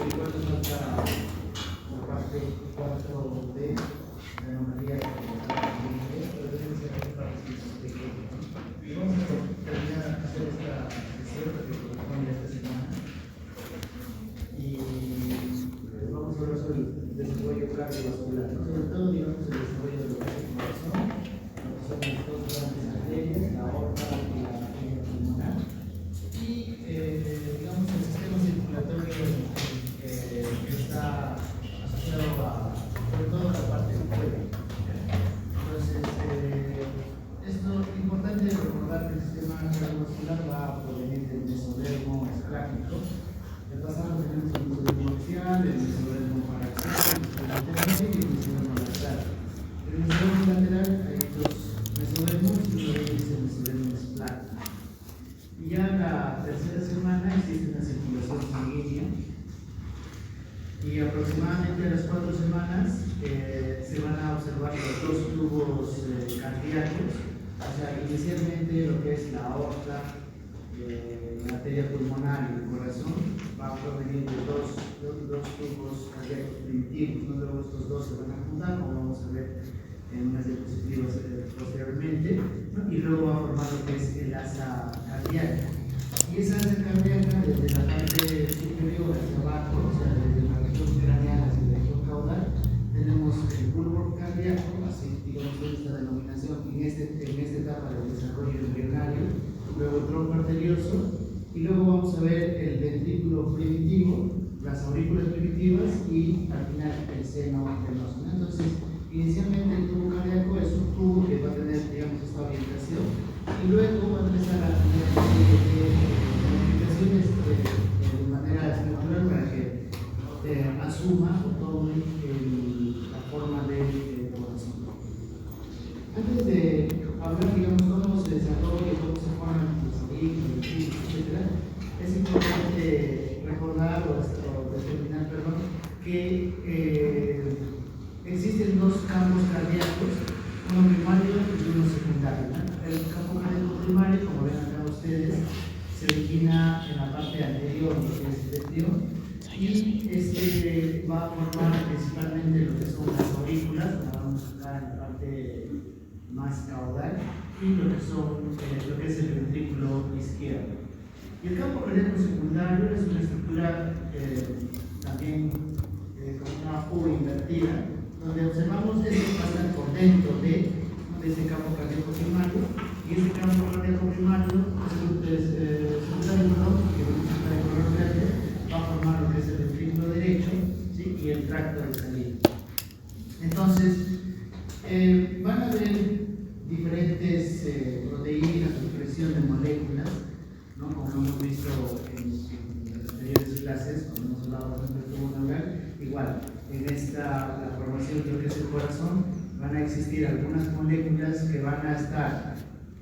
igual nos falta la parte 4D, la anomalía que pero debe ser una parte pequeña. Y vamos a terminar a hacer esta sesión que corresponde a esta semana. Y vamos a hablar sobre el desarrollo cardiovascular, ¿no? Sobre todo, digamos, el desarrollo de lo que es el corazón, lo que son las dos grandes arterias, la aorta y la arteria pulmonar. Y, digamos, el sistema circulatorio que está asociado a, sobre todo, a la parte del cuello. Entonces, esto es importante recordar que el sistema cardiovascular va a provenir del mesodermo esplácnico. El pasado tenemos el mesodermo axial, el mesodermo paraxial, el mesodermo y el mesodermo lateral. En el mesodermo lateral hay dos mesodermos y uno de ellos es el mesodermo esplácnico. Y ya en la tercera semana existe una circulación sanguínea y aproximadamente a las 4 semanas se van a observar los dos tubos cardíacos, o sea, inicialmente lo que es la aorta, la arteria pulmonar y el corazón va a provenir de dos tubos cardíacos primitivos, ¿no? Luego estos dos se van a juntar, como vamos a ver en unas diapositivas posteriormente, ¿no? Y luego va a formar lo que es el asa cardíaca. Y esa asa cardíaca, desde la parte superior hacia abajo, o sea, desde la región craneal hacia la región caudal, tenemos el bulbo cardíaco, así digamos esta denominación en esta etapa del desarrollo embrionario, luego el tronco arterioso, y luego vamos a ver el ventrículo primitivo, las aurículas primitivas y al final el seno venoso. Entonces, inicialmente el tubo cardíaco es un tubo que va a tener, digamos, esta orientación y luego va a empezar a tener una serie de modificaciones de manera estructural para que asuma o tome la forma del corazón. Antes de hablar, digamos, cómo se desarrolla, cómo se forman los orígenes, etc., es importante recordar o determinar, que existen dos campos cardíacos, uno primario y uno secundario, ¿no? El campo cardíaco primario, como ven acá ustedes, se origina en la parte anterior, lo que es el ventrículo, y este va a formar principalmente lo que son las aurículas, como vamos acá en la parte más caudal, y lo que es el ventrículo izquierdo. Y el campo cardíaco secundario es una estructura también con una U invertida, donde observamos esto pasa por dentro de ese campo cardíaco primario, y ese campo cardíaco primario secundario, que vamos a estar en color verde, va a formar lo que es el ventrículo derecho, ¿sí? Y el tracto de salida. Entonces, van a haber diferentes proteínas, expresión de moléculas, ¿no? Como hemos visto en las anteriores clases, cuando hemos hablado del tubo neural, igual, en la formación de lo que es el corazón, van a existir algunas moléculas que van a estar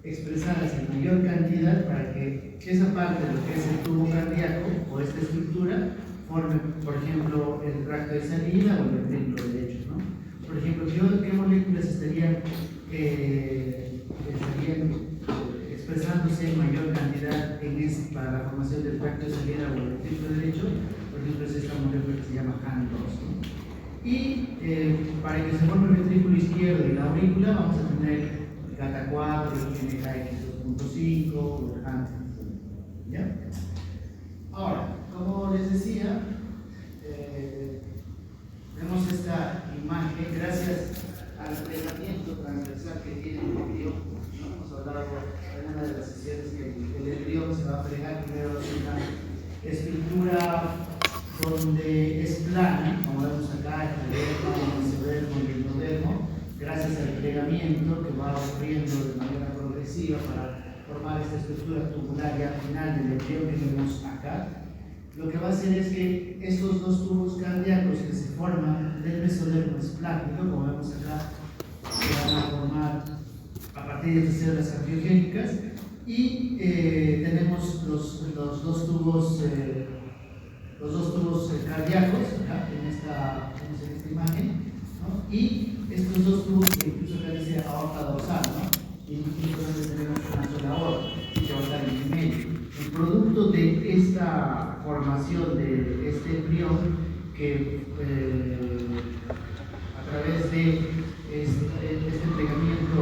expresadas en mayor cantidad para que esa parte de lo que es el tubo cardíaco o esta estructura forme, por ejemplo, el tracto de salida o el ventrículo derecho, ¿no? Por ejemplo, ¿qué moléculas estarían expresándose en mayor cantidad para la formación del tracto de salida o el ventrículo derecho? Por ejemplo, es esta molécula que se llama CAN2, ¿no? Y para que se forme el ventrículo izquierdo y la aurícula vamos a tener GATA4, NKX2.5 o el Huntington. ¿Ya? Ahora, como les decía, vemos esta imagen gracias al plegamiento transversal que tiene el embrión, ¿no? Hemos hablado en una de las sesiones que el embrión se va a plegar primero en una estructura donde es plana, como vemos acá, el mesodermo y el endodermo, gracias al plegamiento que va ocurriendo de manera progresiva para formar esta estructura tubular ya final del embrión que vemos acá. Lo que va a hacer es que estos dos tubos cardíacos que se forman del mesodermo esplácnico, como vemos acá, se van a formar a partir de estas células angiogénicas y tenemos los dos tubos cardíacos acá en esta imagen, ¿no? Y estos dos tubos que incluso acá dice aorta dorsal, ¿no? Y nosotros tenemos una sola aorta que va a estar en el medio. El producto de esta formación de este embrión que a través de este entregamiento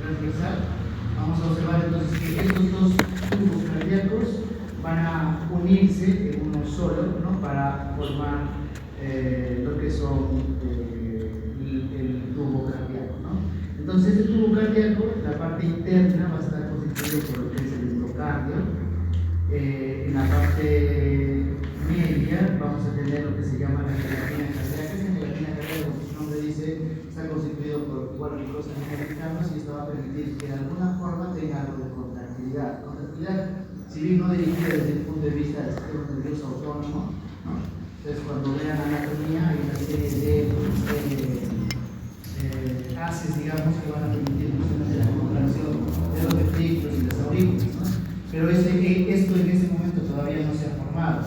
transversal vamos a observar entonces que estos dos tubos cardíacos van a unirse en uno solo, ¿no? Para formar lo que son el tubo cardíaco, ¿no? Entonces el tubo cardíaco, la parte interna va a estar constituido por lo que es el endocardio. En la parte media vamos a tener lo que se llama la gelatina cardíaca. Esta gelatina cardíaca, como su nombre dice, está constituido por igual glucosa internas y esto va a permitir que de alguna forma tenga algo de contractilidad. Contractilidad, si bien no dirigida desde el punto de vista del sistema nervioso autónomo, ¿no? Entonces cuando vean anatomía hay una serie de haces, digamos, que van a permitir justamente la contracción de los ventrículos y las aurículas, ¿no? Pero esto en ese momento todavía no se ha formado.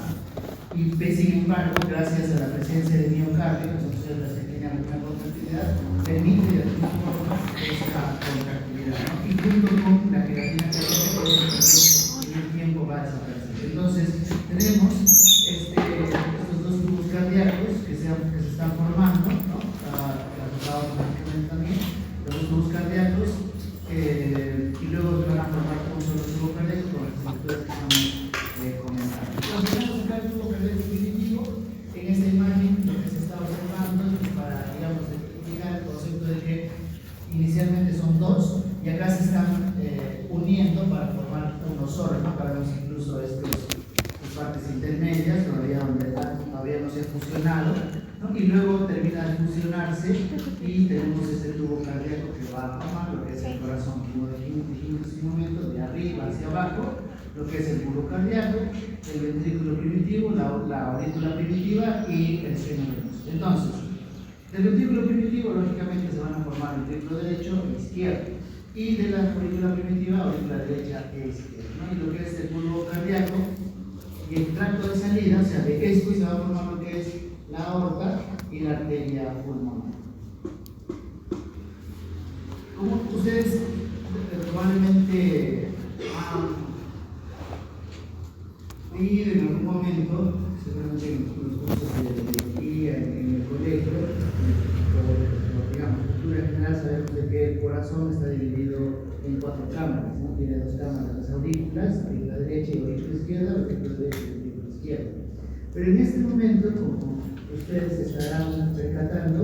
Y sin embargo, gracias a la presencia de miocardio, que son células que tienen alguna contractilidad, permite de alguna forma esta contractilidad, ¿no? Y junto con la gelatina cardíaca, en el tiempo va a desaparecer. Entonces, tenemos estos dos tubos cardíacos que se están formando, ¿no? También los tubos cardíacos y luego van a formar un solo tubo cardíaco con las estructuras que estamos comentando. Entonces, tenemos acá el tubo cardíaco primitivo. En esta imagen lo que se está observando es para, digamos, indicar el concepto de que inicialmente son dos y acá se están uniendo para formar uno solo, ¿no? Para ver incluso sus partes intermedias todavía no se ha fusionado, ¿no? Y luego termina de fusionarse y tenemos este tubo cardíaco que va a formar lo que es el corazón, como dijimos en este momento, de arriba hacia abajo, lo que es el tubo cardíaco, el ventrículo primitivo, la aurícula primitiva y el seno venoso. Entonces, del ventrículo primitivo lógicamente se van a formar el ventrículo derecho e izquierdo, y de la aurícula primitiva, aurícula derecha e izquierda, ¿no? Y lo que es el tubo cardíaco y el tracto de salida, o sea, de esto se va a formar lo que es la aorta y la arteria pulmonar. Como ustedes probablemente han oído en algún momento, seguramente en los cursos de biología, en el colegio, o digamos, en cultura general, sabemos de que el corazón está dividido en 4 cámaras, ¿no? Tiene 2 cámaras, las aurículas, aurícula derecha y aurícula izquierda, aurícula derecha y aurícula izquierda. Pero en este momento, como ustedes estarán percatando,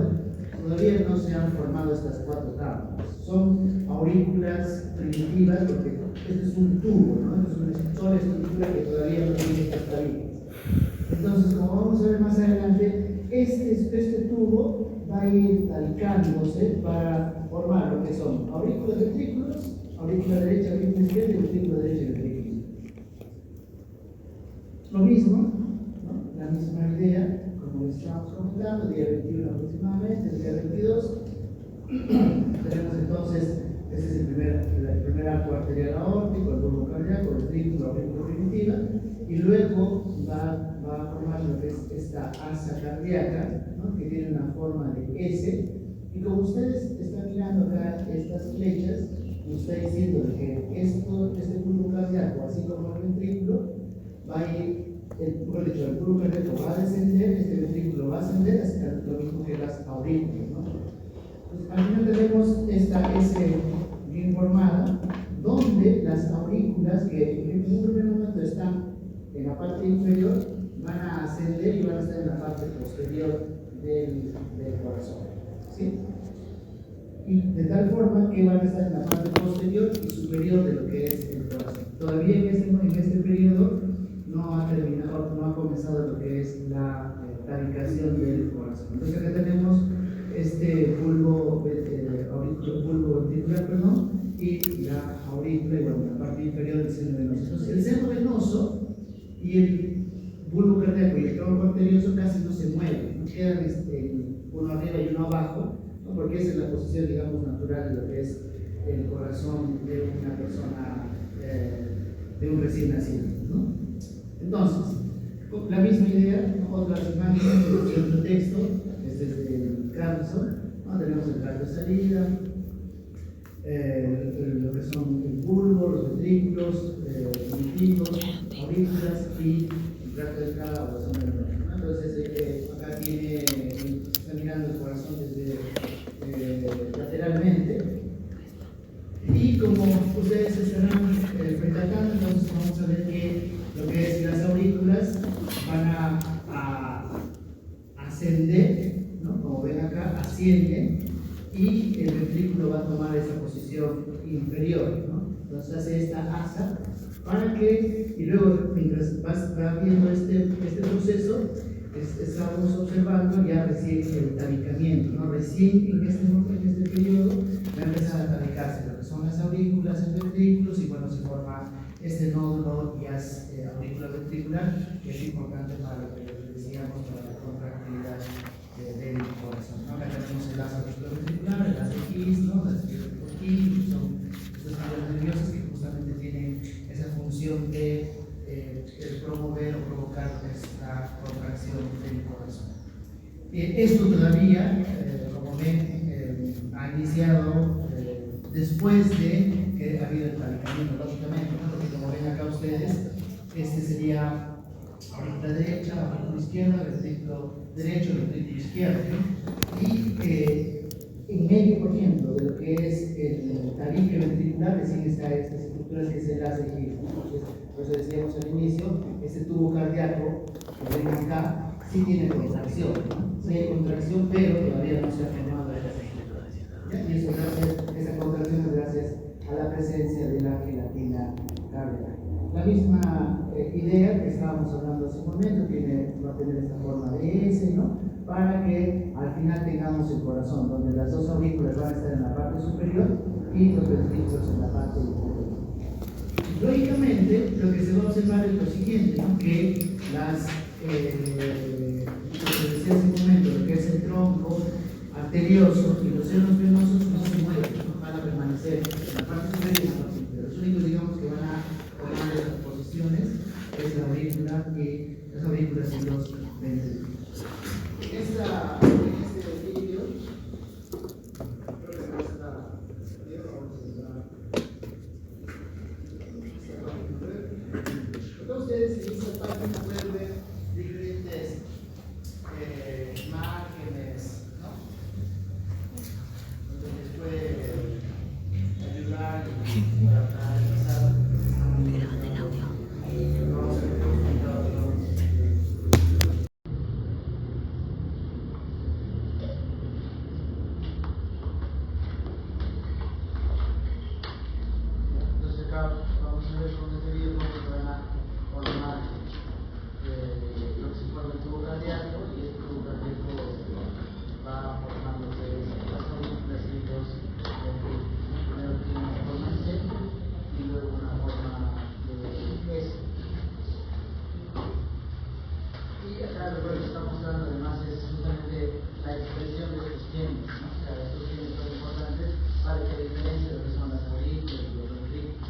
todavía no se han formado estas 4 cámaras. Son aurículas primitivas, porque este es un tubo, ¿no? Es una sola estructura que todavía no tiene estas tabiques. Entonces, como vamos a ver más adelante, este tubo va a ir talicándose para formar lo que son aurículas ventrículos, aurícula derecha, aurícula izquierda y ventrículo derecha y ventrículo izquierda. Lo mismo, ¿no? La misma idea, como les estábamos comentando, día 21 aproximadamente, el día 22, tenemos entonces, este es el primer arco arterial aórtico, el tubo cardíaco, el ventrículo, la aurícula primitiva, y luego va a formar lo que es esta asa cardíaca, ¿no? Que tiene una forma de S, y como ustedes están mirando acá estas flechas, nos está diciendo que este tubo cardíaco, así como el ventrículo, va a ir, el tubo cardíaco va a descender, este ventrículo va a ascender, hacia lo mismo que las aurículas, ¿no? Pues, al final tenemos esta S bien formada, donde las aurículas, que en un primer momento están en la parte inferior, van a ascender y van a estar en la parte posterior del corazón, ¿sí? Y de tal forma que van a estar en la parte posterior y superior de lo que es el corazón. Todavía en este periodo no ha comenzado lo que es la tabicación del corazón. Entonces acá tenemos este bulbo ventricular, y la aurícula, y bueno, la parte inferior del seno venoso. Entonces el seno venoso y el bulbo cardíaco y el tronco arterioso casi no se mueven, no quedan uno arriba y uno abajo, ¿no? Porque esa es la posición, digamos, natural de lo que es el corazón de una persona, de un recién nacido, ¿no? Entonces, la misma idea, ¿no? Otras imágenes, otro texto, este es el Carlson, ¿no? Tenemos el tracto de salida, lo que son el bulbo, los ventrículos, primitivos, aurículas y el brazo del cabo, ¿no? Entonces, acá está mirando el corazón desde lateralmente. Y como ustedes estarán percatando, entonces vamos a ver que lo que es las aurículas van a ascender, ¿no? Como ven acá, ascienden y el ventrículo va a tomar esa posición inferior, ¿no? Entonces hace esta asa para que, y luego mientras va viendo este proceso, estamos observando ya recién el tabiquamiento, ¿no? Recién en este periodo va a empezar a tabicarse lo que son las aurículas, el ventrículos, y bueno, se forma este nódulo auricular ventricular, que es importante para lo que decíamos, para la contractilidad del corazón, ¿no? Acá tenemos el haz auricular ventricular, el haz de His, ¿no? Las fibras de Purkinje, que son estas fibras nerviosas que justamente tienen esa función de promover o provocar esta contracción del corazón. Esto todavía, como ven, ha iniciado después de que ha habido el tabiquamiento, lógicamente, ¿no? Porque como ven acá ustedes, este sería aurícula derecha, aurícula izquierda, ventrículo derecho, ventrículo izquierdo, ¿no? Y en medio, por ejemplo, de lo que es el tabique ventricular, recién está estas estructuras que es el haz de His, ¿no? Por eso decíamos al inicio, este tubo cardíaco que ven acá sí tiene contracción, ¿no? Sí hay contracción, pero todavía no se ha formado esa estructura. Y eso esa contracción es gracias a la presencia de la gelatina cardíaca. La misma idea que estábamos hablando hace un momento, va a tener esta forma de S, ¿no? Para que al final tengamos el corazón, donde las dos aurículas van a estar en la parte superior y los ventrículos en la parte inferior. Lógicamente, lo que se va a observar es lo siguiente, ¿no? Que lo que decía hace un momento, lo que es el tronco arterioso y los senos venosos no se mueven, ¿no? Van a permanecer en la parte superior y en la parte inferior. Los únicos, digamos, que van a tomar esas posiciones es la aurícula y las aurículas y los ventrículos. En este vídeo, creo que no está bien, vamos a entrar. Ustedes en esta página pueden ver diferentes imágenes, ¿no? Donde les puede ayudar para analizar. Entonces acá vamos a ver con este video cómo se van a ordenar lo que se forma el tubo cardíaco, y este tubo cardíaco va formándose las aurículas y los ventrículos. Primero tiene una forma C y luego una forma S. Y acá lo que está mostrando además es justamente la expresión de estos genes, ¿no? O sea, estos genes son importantes para que diferencie lo que son las aurículas y los ventrículos.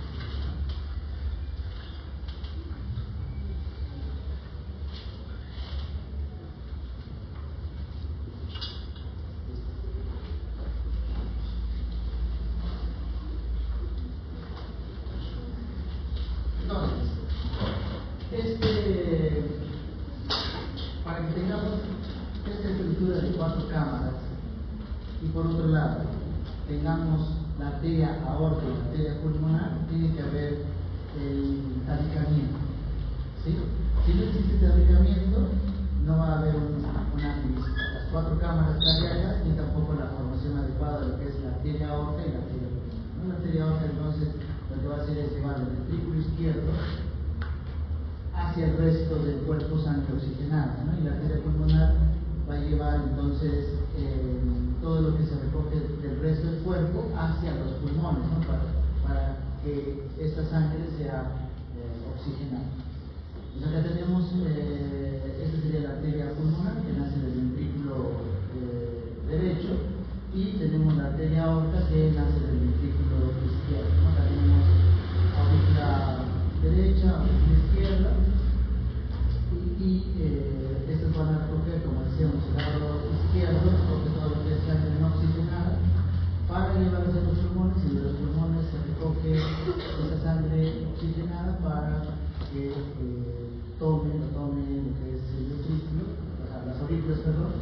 Para que tengamos esta estructura de 4 cámaras y por otro lado tengamos la arteria aórtica y la arteria pulmonar, tiene que haber el tabicamiento, ¿sí? Si no existe tabicamiento, no va a haber las 4 cámaras cardíacas ni tampoco la formación adecuada de lo que es la arteria aórtica y la arteria pulmonar. La arteria aórtica, entonces, lo que va a hacer es llevar el ventrículo izquierdo hacia el resto del cuerpo sangre oxigenada, ¿no? Y la arteria pulmonar va a llevar entonces todo lo que se recoge del resto del cuerpo hacia los pulmones, ¿no? Para que esta sangre sea oxigenada. Entonces acá tenemos, esta sería la arteria pulmonar que nace del ventrículo derecho, y tenemos la arteria aorta que nace del ventrículo izquierdo, ¿no? Acá tenemos aurícula derecha, aurícula izquierda, y estos van a recoger, como decíamos, el lado izquierdo, recoge todo lo que es sangre no oxigenada para llevarse a los pulmones, y de los pulmones se recoge esa sangre oxigenada para que tome lo que es el ventrículo, o sea, las aurículas, perdón,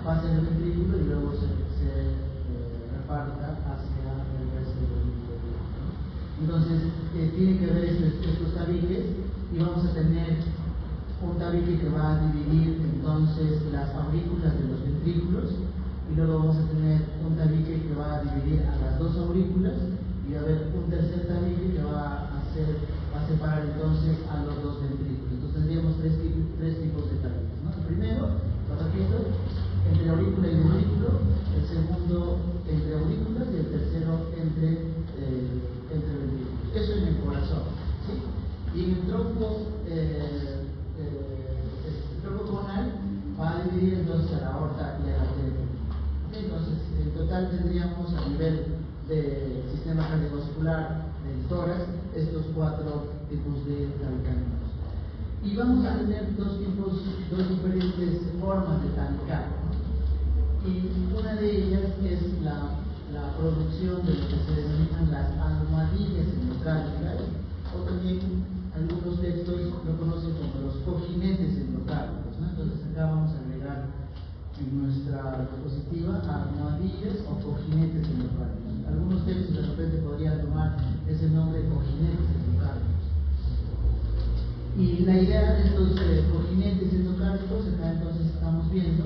pase el ventrículo y luego se reparta hacia el resto del ventrículo, ¿no? Entonces, tiene que haber estos tabiques y vamos a tener un tabique que va a dividir entonces las aurículas de los ventrículos, y luego vamos a tener un tabique que va a dividir a las dos aurículas, y va a haber un tercer tabique que va a separar entonces a los dos ventrículos. Entonces tendríamos tres tipos de tabiques, ¿no? El primero, lo repito, entre aurícula y ventrículo; el segundo entre aurículas; y el tercero entre ventrículos. Eso en el corazón, ¿sí? Y en el tronco coronal va a dividir entonces a la aorta y a la arteria. Entonces, en total tendríamos a nivel del sistema cardiovascular del tórax estos cuatro tipos de tabicamientos. Y vamos a tener dos diferentes formas de tabicar, ¿no? Y una de ellas es la producción de lo que se denominan las almohadillas endocárdicas, o también algunos textos lo conocen como los cojinetes endocárdicos, ¿no? Entonces acá vamos a agregar en nuestra diapositiva almohadillas o cojinetes endocárdicos. Algunos textos de repente podrían tomar ese nombre, cojinetes endocárdicos. Y la idea de estos cojinetes endocárdicos, acá entonces estamos viendo,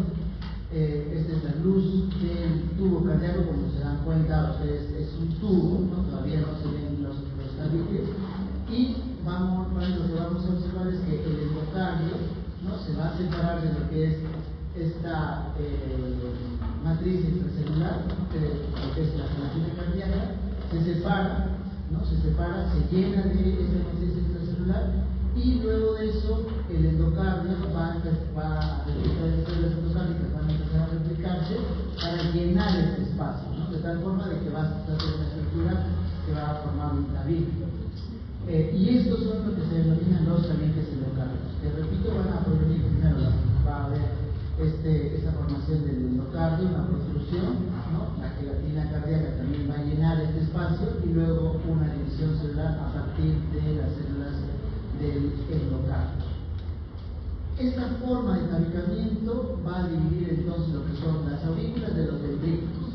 esta es la luz del tubo cardíaco. Como se dan cuenta ustedes, es un tubo, ¿no? Todavía no se ven los tabiques, y lo que vamos a observar es que el endocardio, ¿no?, se va a separar de lo que es esta matriz extracelular, ¿no?, lo que es la gelatina cardíaca. Se separa, ¿no?, se llena de esta matriz extracelular, y luego de eso el endocardio va a las células endocárdicas van a empezar a replicarse para llenar este espacio, ¿no?, de tal forma de que va a ser una estructura que va a formar un tabique. Y estos son lo que se denominan los tabiques endocárdicos, que, repito, van a provenir primero, va a haber esta formación del endocardio, una protrusión, ¿no?, la gelatina cardíaca también va a llenar este espacio, y luego una división celular a partir de las células del endocardio. Esta forma de tabicamiento va a dividir entonces lo que son las aurículas de los ventrículos.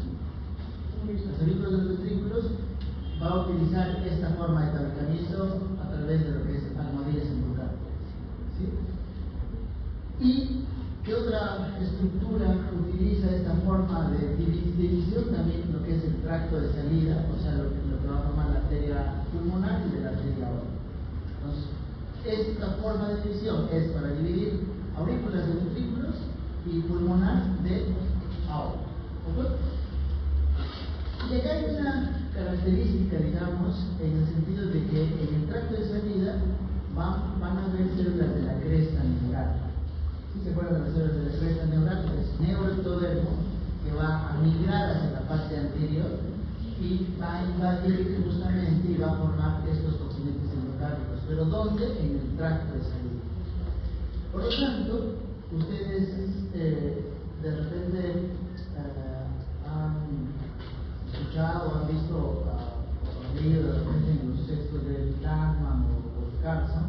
Las aurículas de los ventrículos va a utilizar esta forma de tabicamiento a través de lo que es almohadillas endocárdicas, ¿sí? ¿Y qué otra estructura utiliza esta forma de división? También lo que es el tracto de salida, o sea, lo que va a formar la arteria pulmonar y de la arteria aórtica. Entonces, esta forma de división es para dividir aurículas de ventrículos y pulmonar de aórtica. ¿Okay? Y acá hay una característica, digamos, en el sentido de que en el tracto de salida van a haber células de la cresta neural. ¿Sí se acuerdan de las células de la cresta neural? Es neuroectodermo, que va a migrar hacia la parte anterior y va a invadir justamente y va a formar estos cojinetes endocárdicos. ¿Pero dónde? En el tracto de salida. Por lo tanto, ustedes de repente han escuchado, han visto o leído de repente en los textos de Kahneman o Carlson,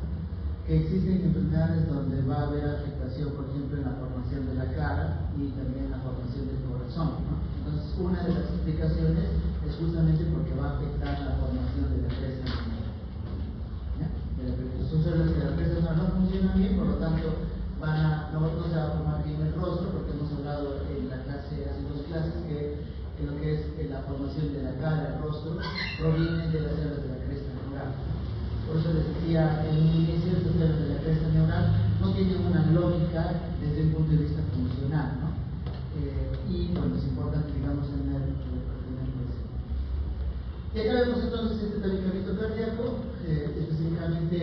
que existen enfermedades donde va a haber afectación, por ejemplo, en la formación de la cara y también en la formación del corazón, ¿no? Entonces, una de las explicaciones es justamente porque va a afectar la formación de la cresta neural. Son células que la cresta neural no funcionan bien, por lo tanto no se va a formar bien el rostro, porque hemos hablado en la clase, hace dos clases, que en lo que es la formación de la cara, el rostro, proviene de las células de la cresta neural. Por eso les decía en un inicio, estas células de la cresta neural no tienen una lógica desde un punto de vista funcional, ¿no? Y bueno, es importante, digamos, tener presente. Y acá vemos entonces este tabicamiento cardíaco, específicamente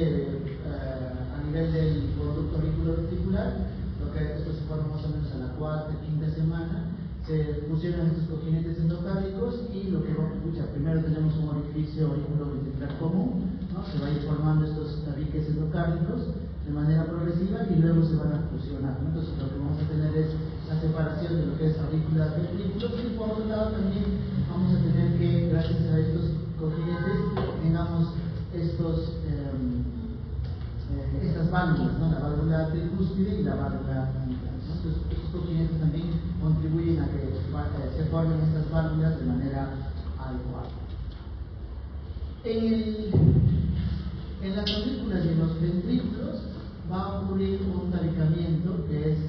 a nivel del conducto auriculoventricular. Lo que esto se forma más o menos a la cuarta, quinta semana. Se fusionan estos cojinetes endocárdicos, y lo que primero tenemos un orificio auriculoventricular común, ¿no? Se va a ir formando estos tabiques endocárdicos de manera progresiva y luego se van a fusionar, ¿no? Entonces lo que vamos a tener es la separación de lo que es aurícula de ventrículos, y por otro lado también vamos a tener que, gracias a estos cojinetes, tengamos estos estas válvulas, ¿no? La válvula tricúspide y la válvula mitral, ¿no? Entonces, estos continentes también contribuyen a que se formen estas válvulas de manera adecuada. En las aurículas y en los ventrículos va a ocurrir un tabicamiento, que es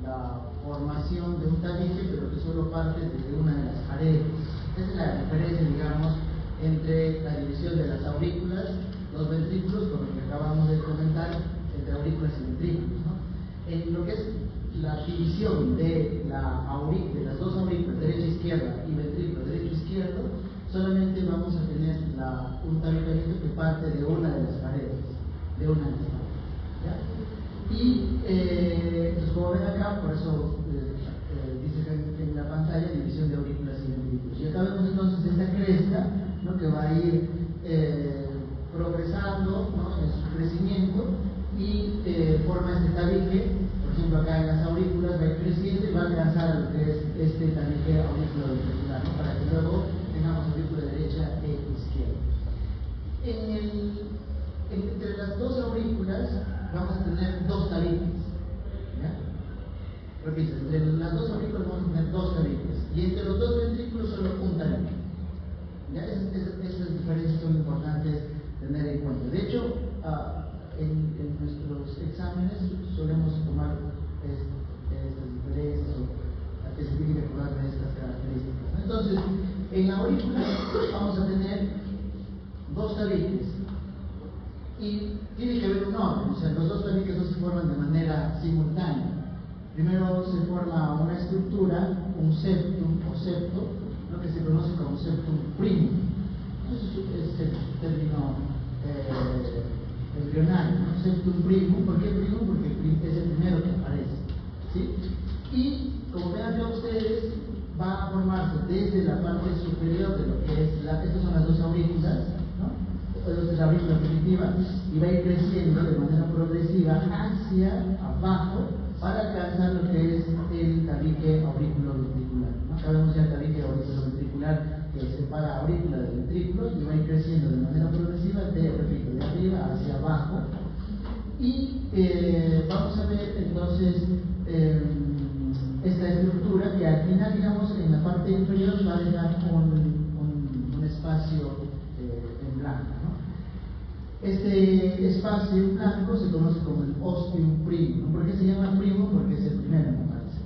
la formación de un tabique, pero que solo parte desde una de las paredes. Esa es la diferencia, digamos, entre la división de las aurículas, los ventrículos, con lo que acabamos de comentar, entre aurículas y ventrículos, ¿no? En lo que es la división de las dos aurículas, derecha e izquierda, y ventrículo derecho e izquierdo, solamente vamos a tener un tabicamiento que parte de una de las paredes, ¿ya? Y entonces, como ven acá, por eso dice en la pantalla división de aurículas y ventrículos. Y acá vemos entonces esta cresta, ¿no? Que va a ir progresando, ¿no? En su crecimiento y forma este tabique. Por ejemplo, acá en las aurículas va a ir creciendo y va a alcanzar a lo que es este tabique auriculoventricular, ¿no? Para que luego tengamos aurícula derecha e izquierda. Entre las dos aurículas vamos a tener dos tabiques, ¿ya? Repito, entre las dos aurículas vamos a tener dos tabiques y entre los dos ventrículos solo un tabique, ¿ya? Esas diferencias son importantes tener en cuenta. De hecho, en nuestros exámenes solemos tomar estas diferencias o a que se tiene que acordar de estas características. Entonces, en la aurícula vamos a tener dos tabiques y tiene que haber un orden, o sea, los dos tabiques no se forman de manera simultánea. Primero se forma una estructura, un septum o septo, lo que se conoce como septum primum. Entonces, es el término embrionario, ¿no? Septum primum. ¿Por qué primum? Porque es el primero que aparece, ¿sí? Y como vean ya ustedes, va a formarse desde la parte superior de lo que es estas son las dos aurículas, ¿no? Esta es la aurícula primitiva, y va a ir creciendo de manera progresiva hacia abajo para alcanzar lo que es el tabique auriculoventricular, ¿no? Acá vemos ya el tabique auriculoventricular que separa aurícula de ventrículos y va a ir creciendo de manera progresiva de arriba hacia abajo. Y vamos a ver entonces esta estructura que al final, digamos, en la parte inferior va a dejar un espacio en blanco, ¿no? Este espacio en blanco se conoce como el ostium primum, ¿no? ¿Por qué se llama primo? Porque es el primero en aparecer,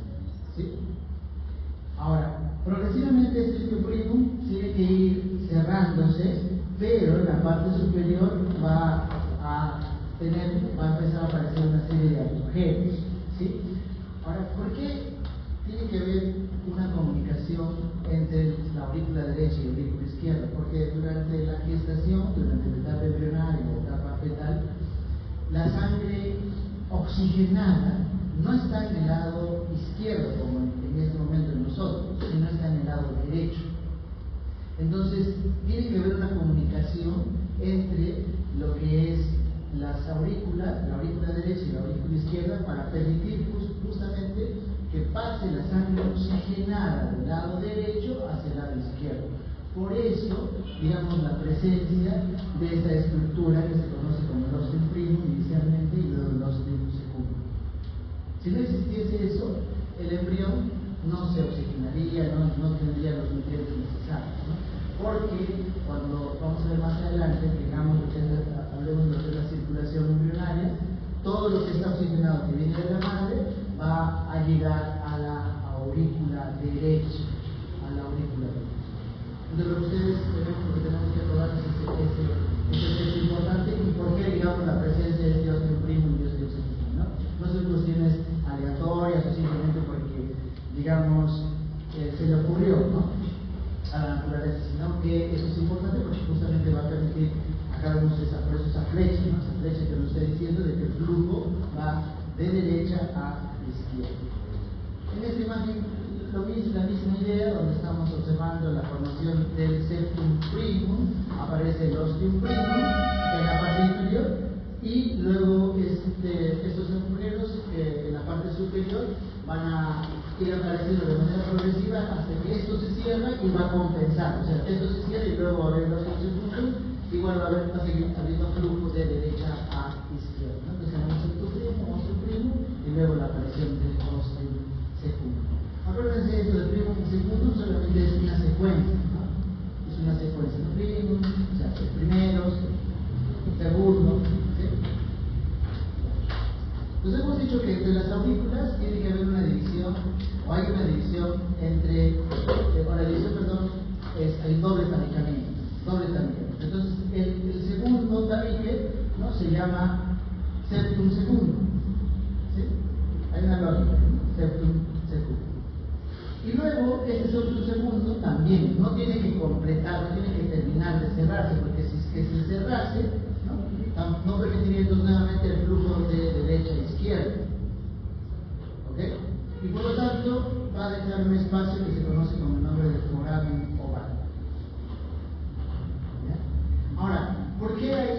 ¿sí? Ahora, progresivamente este ostium primum tiene que ir cerrándose, pero en la parte superior va a empezar a aparecer una serie de agujeros, ¿sí? Ahora, ¿por qué tiene que haber una comunicación entre la aurícula derecha y la aurícula izquierda? Porque durante la gestación, durante la etapa embrionaria y la etapa fetal, la sangre oxigenada no está en el lado izquierdo, como en este momento en nosotros, sino está en el lado derecho. Entonces, tiene que haber una comunicación entre lo que es las aurículas, la aurícula derecha y la aurícula izquierda, para permitir justamente que pase la sangre oxigenada del lado derecho hacia el lado izquierdo. Por eso, digamos, la presencia de esta estructura que se conoce como el ostium primum inicialmente y luego el ostium secundum. Si no existiese eso, el embrión no se oxigenaría, no tendría los nutrientes necesarios, ¿no? Porque cuando vamos a ver más adelante, digamos, hablemos de lo que es la circulación embrionaria, todo lo que está oxigenado que viene de la madre va a llegar a la aurícula derecha, a la aurícula derecha. Entonces, lo que ustedes tenemos que acordar es este importante y por qué, digamos, la presencia de este ostium primum y ostium secundum, ¿no? No son cuestiones aleatorias o simplemente porque, digamos, se le ocurrió, ¿no?, a la naturaleza, sino que eso es importante porque justamente va a permitir, acá vemos por eso esa flecha, ¿no?, esa flecha que nos está diciendo de que el flujo va de derecha a izquierda. En esta imagen la misma idea, donde estamos observando la formación del septum primum, aparece el ostium primum en la parte inferior y luego estos agujeros en la parte superior van a ir apareciendo de manera progresiva hasta que esto se cierra y va a compensar. O sea, esto se cierra y luego va a haber el ostium secundum igual va a seguir habiendo flujo de derecha a izquierda, ¿no? Entonces tenemos el primo y luego la aparición del osteo segundo. Acuérdense, esto del primo y segundo solamente es una secuencia, ¿no? Es una secuencia de primos, o sea, el primero, el segundo, ¿sí? Entonces hemos dicho que entre las aurículas tiene que haber una división, o hay una división entre, o la división, perdón, es el doble tabiquamiento. Entonces, el segundo tabique, ¿no? Se llama septum segundo. ¿Sí? Hay una lógica, ¿no? Septum segundo. Y luego, este septum segundo también no tiene que completar, no tiene que terminar de cerrarse, porque si es que se cerrase, no permitiría entonces nuevamente el flujo de derecha a izquierda. ¿Ok? Y por lo tanto, va a dejar un espacio que se conoce como el nombre de foramen oval. Ahora, ¿por qué hay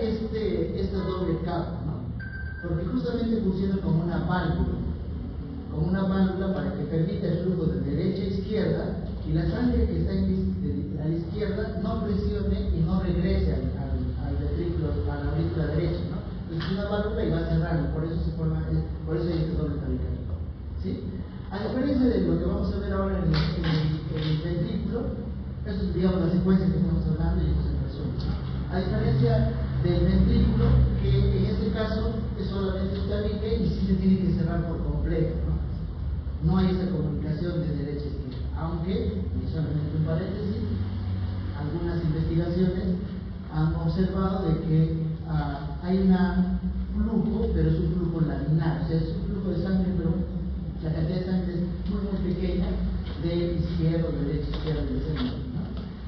esta doble capa? ¿No? Porque justamente funciona como una válvula para que permita el flujo de derecha a izquierda y la sangre que está a la izquierda no presione y no regrese al ventrículo, a la aurícula derecha, ¿no? Entonces es una válvula y va cerrando, por eso hay este doble tabiquamiento, ¿sí? A diferencia de lo que vamos a ver ahora en el ventrículo, eso es, digamos, la secuencia que estamos hablando y eso es el resumen, ¿no? A diferencia del ventrículo, que en este caso es solamente un tabique y sí se tiene que cerrar por completo, ¿no? No hay esa comunicación de derecha a izquierda, aunque, y solamente un paréntesis, algunas investigaciones han observado de que hay un flujo, pero es un flujo laminar, o sea, es un flujo de sangre, pero la cantidad de sangre es muy pequeña, de izquierda, de derecha, izquierda, de centro, ¿no?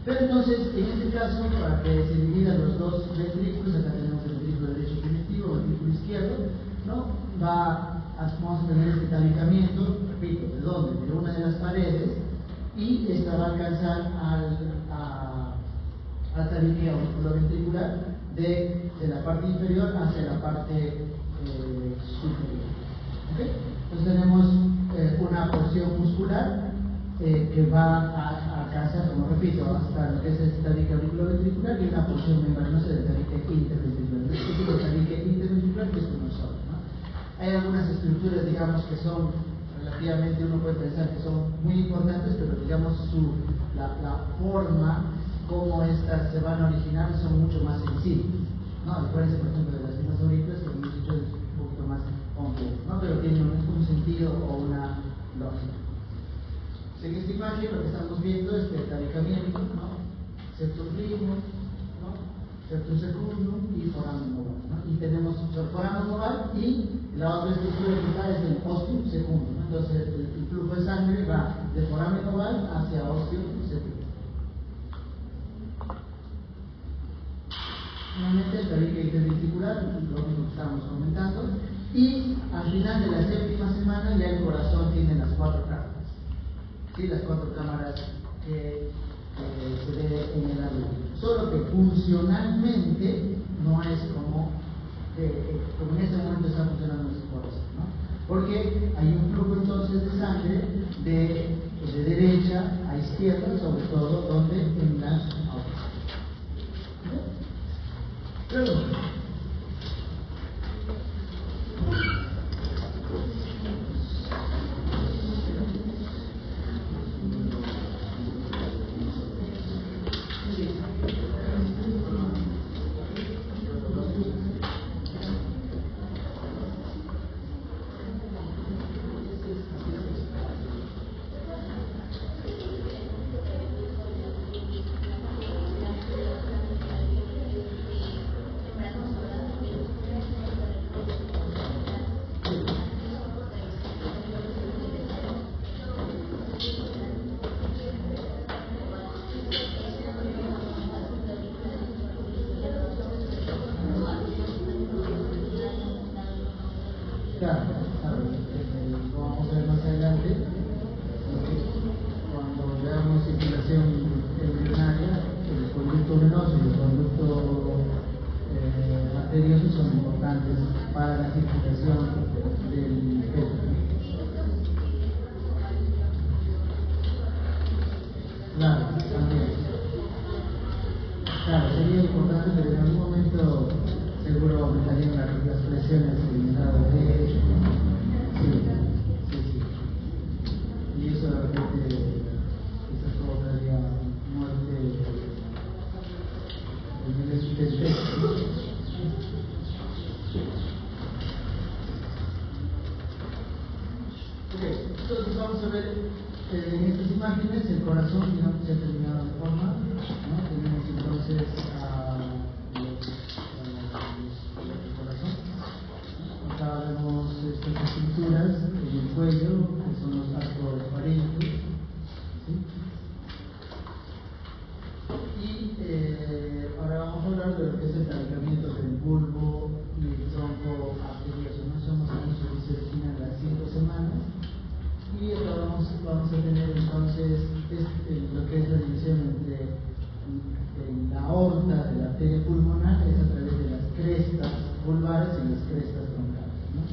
Pero entonces, en este caso, para que se dividan los dos ventrículos, acá tenemos el ventrículo derecho primitivo, el ventrículo izquierdo, ¿no? Vamos a tener este tabiquamiento, repito, ¿de dónde? De una de las paredes, y esta va a alcanzar al tabique auriculoventricular de la parte inferior hacia la parte superior. ¿Okay? Entonces tenemos una porción muscular que va a alcanzar, como repito, hasta lo que es el tabique auriculoventricular y una porción membranosa del tabique interventricular. Este tipo de tabique interventricular que es uno solo, ¿no? Hay algunas estructuras, digamos, que son relativamente, uno puede pensar que son muy importantes, pero digamos la forma como estas se van a originar son mucho más sencillas, ¿no? A diferencia, por ejemplo, de las mismas aurículas, que hemos dicho es un poquito más complejo, ¿no? Pero tiene un sentido o una lógica. En esta imagen lo que estamos viendo es el tabiquamiento, ¿no? Septum primo, ¿no? Septum segundo y foramen oval, ¿no? Y tenemos foramen oval y la otra estructura que está es el ostium segundo, ¿no? Entonces el flujo de sangre va de foramen oval hacia ostium segundo. Nuevamente el tabique interventricular, lo mismo que estábamos comentando, y al final de la séptima semana ya el corazón tiene las 4 cámaras. ¿Sí? Las 4 cámaras que se ve en el adulto. Solo que funcionalmente no es como en este momento está funcionando el corazón, ¿no? Porque hay un flujo entonces de sangre de derecha a izquierda, sobre todo donde en las aurículas. Luego, claro, lo vamos a ver más adelante, cuando veamos circulación embrionaria, el conducto venoso y el conducto arterioso son importantes para la circulación del feto. Claro, también. Claro, sería el importante, pero en algún momento seguro aumentarían las presiones en el lado de... Sí. Y eso de repente quizás provocaría muerte en el espectro. Entonces vamos a ver en estas imágenes el corazón, digamos, ya terminado de forma, ¿no? Tenemos entonces el corazón. Acá vemos estas estructuras en el cuello, que son los arcos faríngicos, ¿sí? Y ahora vamos a hablar de lo que es el tabiquamiento del bulbo y el tronco arterioso. Somos en un servicio de final a las 5 semanas. Y ahora vamos a tener entonces lo que es la división entre la aorta de la arteria pulmonar, es a través de las crestas vulvares y las crestas troncales, ¿no?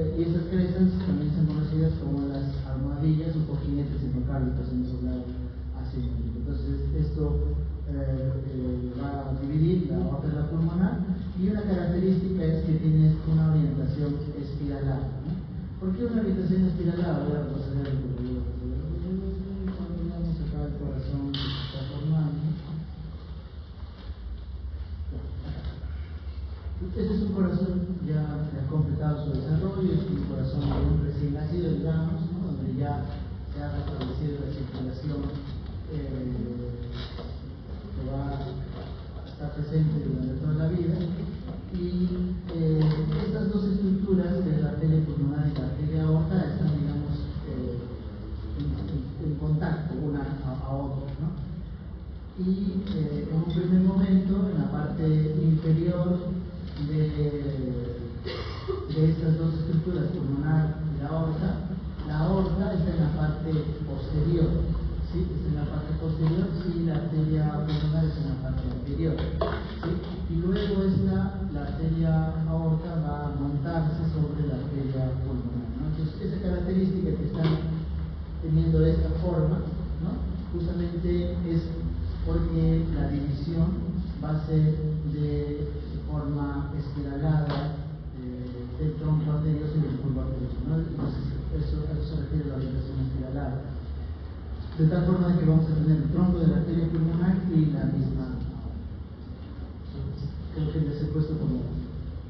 Y esas crestas también son conocidas como las almohadillas o cojinetes endocárdicos, hemos hablado hace un momento. Entonces esto va a dividir la aorta de la pulmonar, y una característica es que tiene una orientación espiralada, ¿no? ¿Por qué una orientación espiralada? Ahora vamos a ver cuando veamos acá el corazón que se está formando. Este es un corazón ya ha completado su desarrollo, es un corazón de un recién nacido, digamos, ¿no? Donde ya se ha restablecido la circulación que va a estar presente durante toda la vida. Y estas dos estructuras de la arteria pulmonar y la arteria aorta están, digamos, en contacto una a otra, ¿no? Y en un primer momento, en la parte inferior de estas dos estructuras, pulmonar y la aorta está en la parte posterior, ¿sí? Está en la parte posterior, y la arteria pulmonar está en la parte anterior, ¿sí? Y luego la arteria aorta va a montarse sobre la arteria pulmonar, ¿no? Entonces, esa característica que están teniendo de esta forma, ¿no? Justamente es porque la división va a ser de forma espiralada del tronco arterioso y del bulbo arterioso, ¿no? Entonces, eso se refiere a la orientación espiralada. De tal forma que vamos a tener el tronco de la arteria pulmonar y la misma. Creo que les he puesto como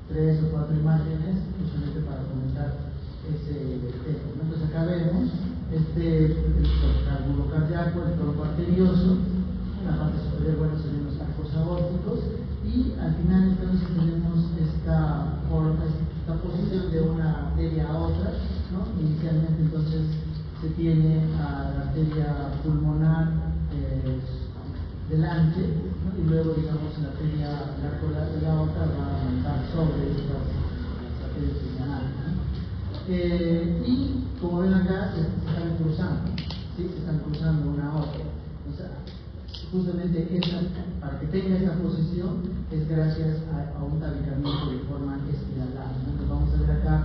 3 o 4 imágenes justamente para comentar ese tema, ¿no? Entonces acá vemos el cálculo cardíaco, el tronco arterioso. En la parte superior, bueno, son los arcos aórticos, y al final entonces tenemos esta posición de una arteria a otra, ¿no? Inicialmente entonces se tiene a la arteria pulmonar delante, ¿no? Y luego, digamos, la arteria de la aorta va a montar sobre estas arterias pulmonares, ¿no? Y como ven acá, se están cruzando, ¿sí? Se están cruzando una a otra. O sea, justamente para que tenga esta posición es gracias a un tabicamiento de forma espiralada, ¿no? Entonces vamos a ver acá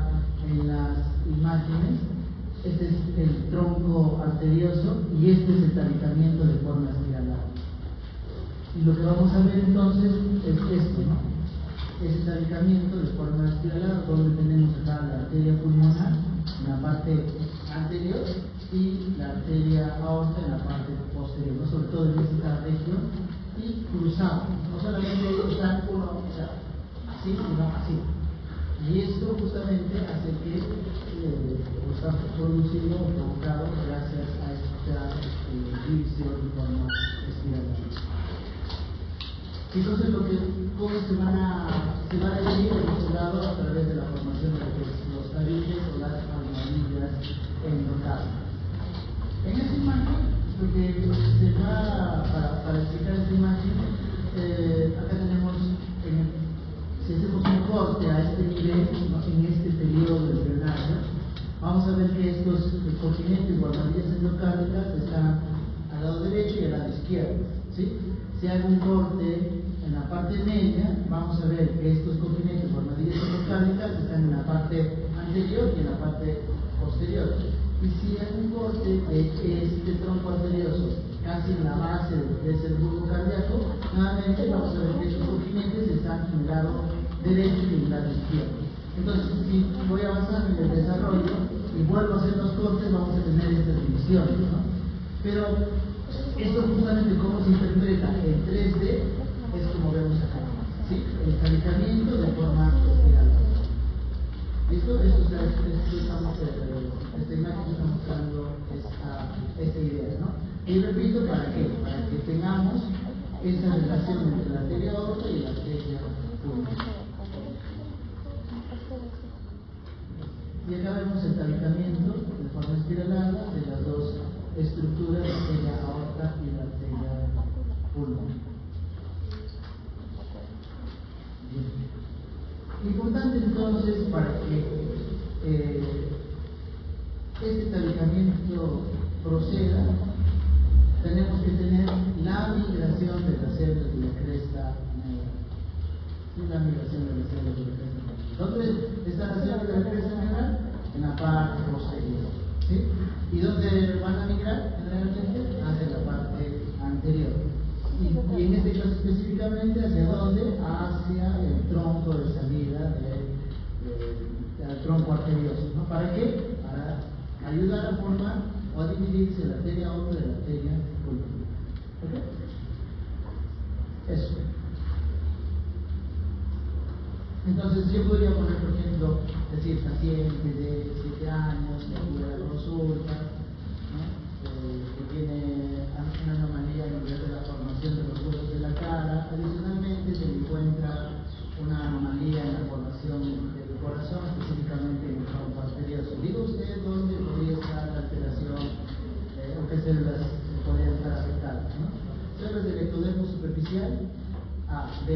en las imágenes, este es el tronco arterioso y este es el tabicamiento de forma espiralada. Y lo que vamos a ver entonces es esto, ¿no? Ese tabicamiento de forma espiralada, donde tenemos acá la arteria pulmonar en la parte anterior y la arteria aorta en la parte posterior, ¿no? Sobre todo en esta región, y cruzado, no solamente está uno, o sea, así, sino así. Y esto justamente hace que está producido o provocado gracias a esta división de forma espiralada. Entonces cómo se van a dividir el postulado a través de la formación de los tabiques o las almohadillas endocárdicas. En esta imagen, lo que se va para explicar esta imagen, acá tenemos, si hacemos un corte a este nivel, ¿no? En este periodo del drenaje, vamos a ver que estos cojinetes o almohadillas endocárdicas están al lado derecho y al lado izquierdo, ¿sí? Si hago un corte en la parte media, vamos a ver que estos cojinetes o armadillas endocárdicas están en la parte anterior y en la parte posterior. Y si hay un corte de este tronco arterioso casi en la base de lo que es el bulbo cardíaco, nuevamente vamos a ver que esos surgimientos están en el lado derecho y en el lado izquierdo. Entonces, si voy avanzando en el desarrollo y vuelvo a hacer los cortes, vamos a tener estas divisiones, ¿no? Pero esto justamente cómo se interpreta en 3D es como vemos acá, ¿sí? El talicamiento de forma espiral. ¿Listo? Esta imagen está mostrando esta idea, ¿no? Y repito, ¿para qué? Para que tengamos esa relación entre la arteria aorta y la arteria pulmonar. Y acá vemos el talicamiento de forma espiralada de las dos estructuras, la arteria aorta y la arteria pulmonar. Bien. Importante entonces para que este talicamiento proceda, tenemos que tener la migración de las células de la cresta neural. ¿Sí? La migración de las células de la cresta neural. ¿Dónde están las células de la cresta neural? En la parte posterior. ¿Sí? ¿Y dónde van a migrar generalmente? Hacia la parte anterior. Y en este caso específicamente, ¿hacia dónde? Hacia el tronco de salida del tronco arterioso, ¿no? ¿Para qué? Para ayudar a formar o a dividirse la arteria aorta de la arteria pulmonar. ¿Ok? Eso. Entonces yo podría poner, por ejemplo, decir paciente de 7 años, que acude a la consulta, ¿no? Que tiene una anomalía en nivel de la formación de los huesos de la cara. Adicionalmente se encuentra una anomalía en la formación del corazón, específicamente en el tronco arterioso. ¿Diga usted dónde podría estar la alteración o qué células podrían estar afectadas, ¿no? Células del ectodermo superficial, A, B.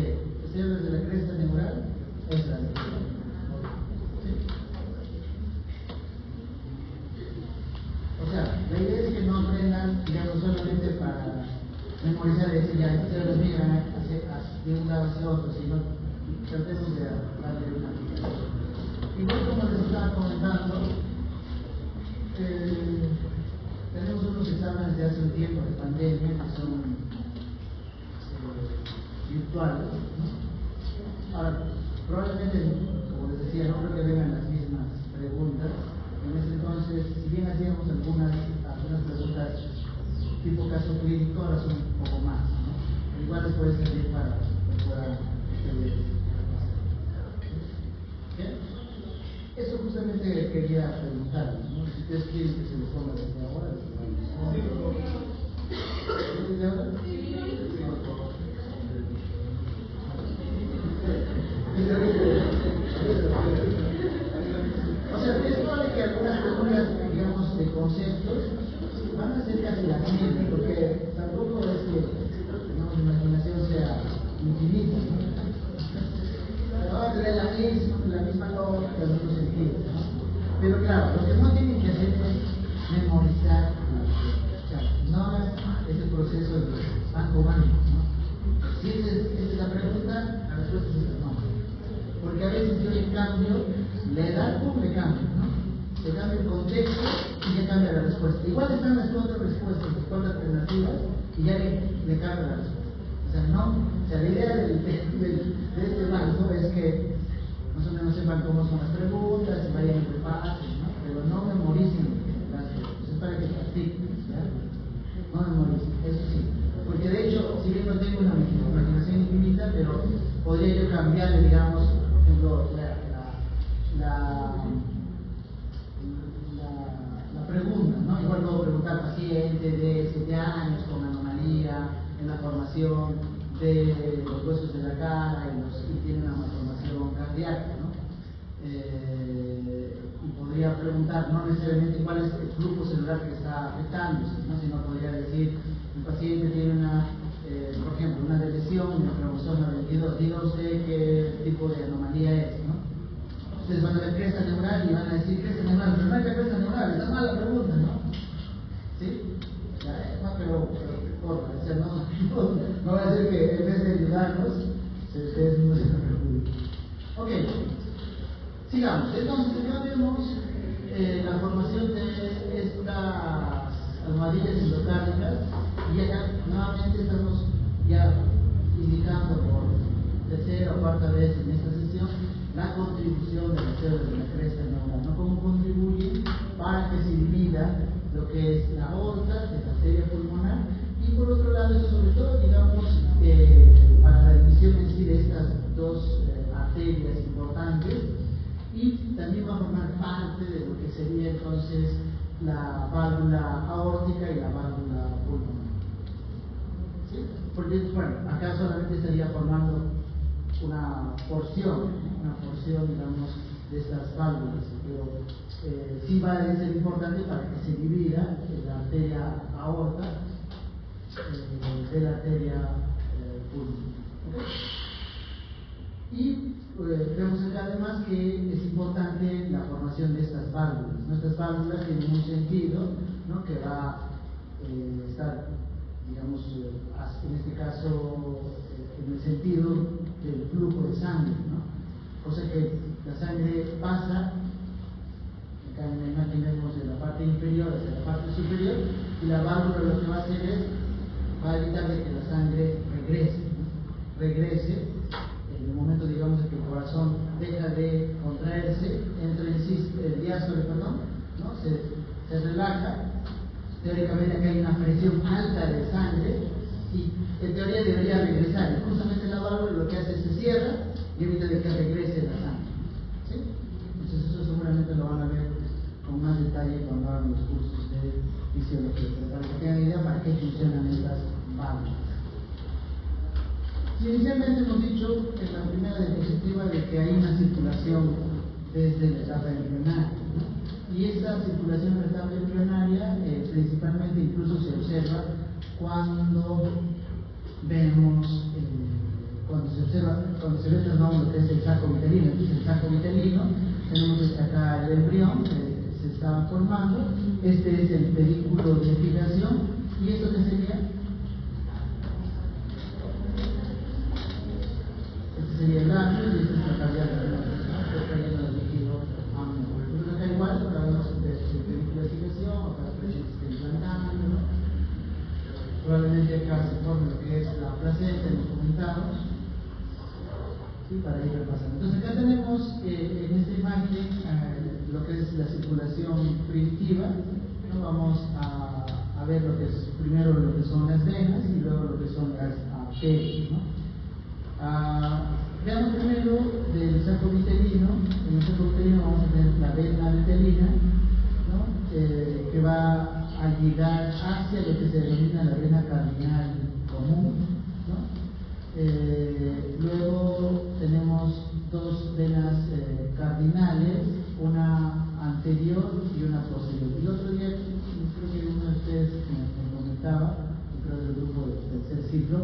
Células de la cresta neural, esa es. O sea, la idea es que no aprendan, digamos, solamente para memorizar y decir, ya, ustedes migran de un lado hacia otro, sino tratemos de darle una aplicación. Igual como les estaba comentando, tenemos unos exámenes de hace un tiempo de pandemia que son virtuales, ¿no? Ahora, probablemente, como les decía, no creo que vengan las mismas preguntas. En ese entonces, si bien hacíamos algunas preguntas tipo caso clínico, ahora son un poco más, ¿no? Pero igual les puede servir para que puedan estudiar. ¿Bien? Eso justamente quería preguntarles, ¿no? Si ustedes quieren que se les ponga desde ahora, ¿desde ahora? O sea, es probable que algunas preguntas, digamos, de conceptos van a ser casi las mismas, porque tampoco es que, digamos, la imaginación sea infinita, ¿no? Pero va a tener la misma lógica, los mismos sentidos, ¿no? Pero claro, lo que no tienen que hacer es memorizar, o sea, no es el proceso de banco mágico, ¿no? Si esa es la pregunta, la respuesta es no. Porque a veces yo le cambio, la edad, ¿cómo le cambio? ¿No? Le cambio el contexto y ya cambia la respuesta. Igual están las cuatro respuestas, las cuatro alternativas, y ya le cambia la respuesta. O sea, no, o sea, la idea de este banco es que más o menos sepan cómo son las preguntas, y vayan en repasos, ¿no? Pero no memoricen las preguntas, es para que practiquen, ¿ya? No memoricen, eso sí. Porque de hecho, si bien no tengo una imaginación infinita, pero podría yo cambiarle, digamos, por ejemplo, la pregunta, ¿no? Igual puedo preguntar paciente de 7 años con anomalía en la formación de los huesos de la cara y tiene una malformación cardíaca, ¿no? Y podría preguntar no necesariamente cuál es el grupo celular que está afectándose, ¿no? Sino podría decir, el paciente tiene por ejemplo, una lesión en el cromosoma 22, diga usted qué tipo de anomalía es, ¿no? Ustedes van a ver cresta neural y van a decir cresta neural, pero no hay cresta neural, está mala la pregunta, ¿no? ¿Sí? No, pero o sea, no va a ser que en vez de ayudarnos, ustedes mismos se perjudiquen. Ok, sigamos. Entonces, ya vemos la formación de estas almohadillas endocárdicas, y acá nuevamente estamos ya indicando por tercera o cuarta vez en esta sesión la contribución de las células de la cresta neural, ¿no? Cómo contribuyen para que se divida lo que es la aorta de la arteria pulmonar, y por otro lado, sobre todo, digamos, para la división en sí de estas dos arterias importantes, y también va a formar parte de lo que sería entonces la válvula aórtica y la válvula pulmonar. ¿Sí? Porque, bueno, acá solamente estaría formando una porción, digamos, de estas válvulas, pero sí va a ser importante para que se divida la arteria aorta de la arteria pulmonar. Y vemos acá además que es importante la formación de estas válvulas. Estas válvulas tienen un sentido, ¿no? Que va a estar, digamos, en este caso, en el sentido del flujo de sangre, ¿no? Cosa que la sangre pasa, acá en la imagen vemos de la parte inferior hacia la parte superior, y la válvula lo que va a hacer es, va a evitar de que la sangre regrese, ¿no? Regrese en el momento, digamos, en que el corazón deja de contraerse, entra en sí, el diástole, perdón, ¿no? Se relaja. Teóricamente acá hay una presión alta de sangre y en teoría debería regresar, y justamente la válvula lo que hace es se cierra y evita de que regrese la sangre, ¿sí? Entonces eso seguramente lo van a ver con más detalle cuando hagan los cursos de fisiología, pero para que tengan idea para qué funcionan estas válvulas. Inicialmente hemos dicho en la primera diapositiva de que hay una circulación desde la etapa embrionaria, ¿no? Y esta circulación en la etapa embrionaria principalmente incluso se observa cuando vemos, cuando se ve lo que es el saco vitelino. Entonces el saco vitelino, tenemos acá el embrión que se está formando, este es el pedículo de fijación, y esto que sería sería el ganglio, y esto es la cavidad del líquido amniótico. Entonces acá igual hablamos de película de fijación, acá la presión se está implantando, ¿no? Probablemente acá se forme lo que es la placenta, hemos comentado, ¿sí? Para ir repasando. Entonces acá tenemos en esta imagen lo que es la circulación primitiva, ¿no? Vamos a ver lo que es primero lo que son las venas y luego lo que son las arterias, ¿no? Veamos primero del saco vitelino. En el saco vitelino vamos a tener la vena vitelina, ¿no? Que va a llegar hacia lo que se denomina la vena cardinal común, ¿no? Luego tenemos dos venas cardinales, una anterior y una posterior. Y el otro día, creo que uno de ustedes me comentaba, creo del grupo del tercer ciclo,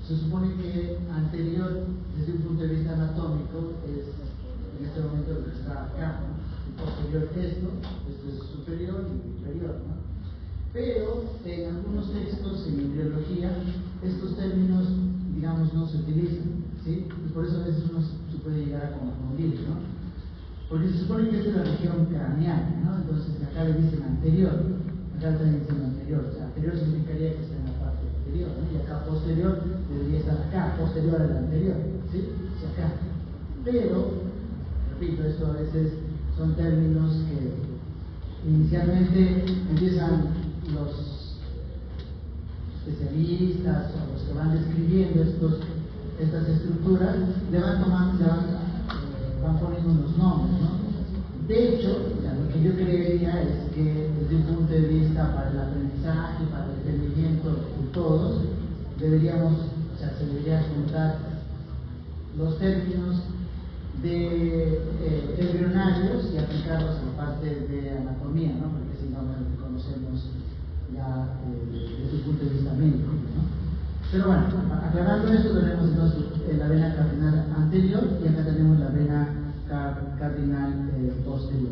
se supone que anterior, desde un punto de vista anatómico, es en este momento lo que está acá, ¿no? Y posterior esto es superior y inferior, ¿no? Pero en algunos textos en embriología, estos términos, digamos, no se utilizan, ¿sí? Y por eso a veces uno se puede llegar a confundir, ¿no? Porque se supone que esta es la región craneal, ¿no? Entonces acá le dicen anterior, acá también dicen anterior, o sea, anterior significaría que está en la parte anterior, ¿no? Y acá posterior debería estar acá, posterior al anterior, ¿sí? O sea, acá. Pero, repito, esto a veces son términos que inicialmente empiezan los especialistas o los que van describiendo estas estructuras, le van tomando, van poniendo unos nombres, ¿no? De hecho, lo que yo creería es que desde un punto de vista para el aprendizaje, para el entendimiento de todos, deberíamos, o sea, se debería juntar los términos de embrionarios y aplicarlos a la parte de anatomía, ¿no? Porque si no, no conocemos ya desde el punto de vista médico, ¿no? Pero bueno, aclarando esto, tenemos entonces la vena cardinal anterior y acá tenemos la vena cardinal posterior.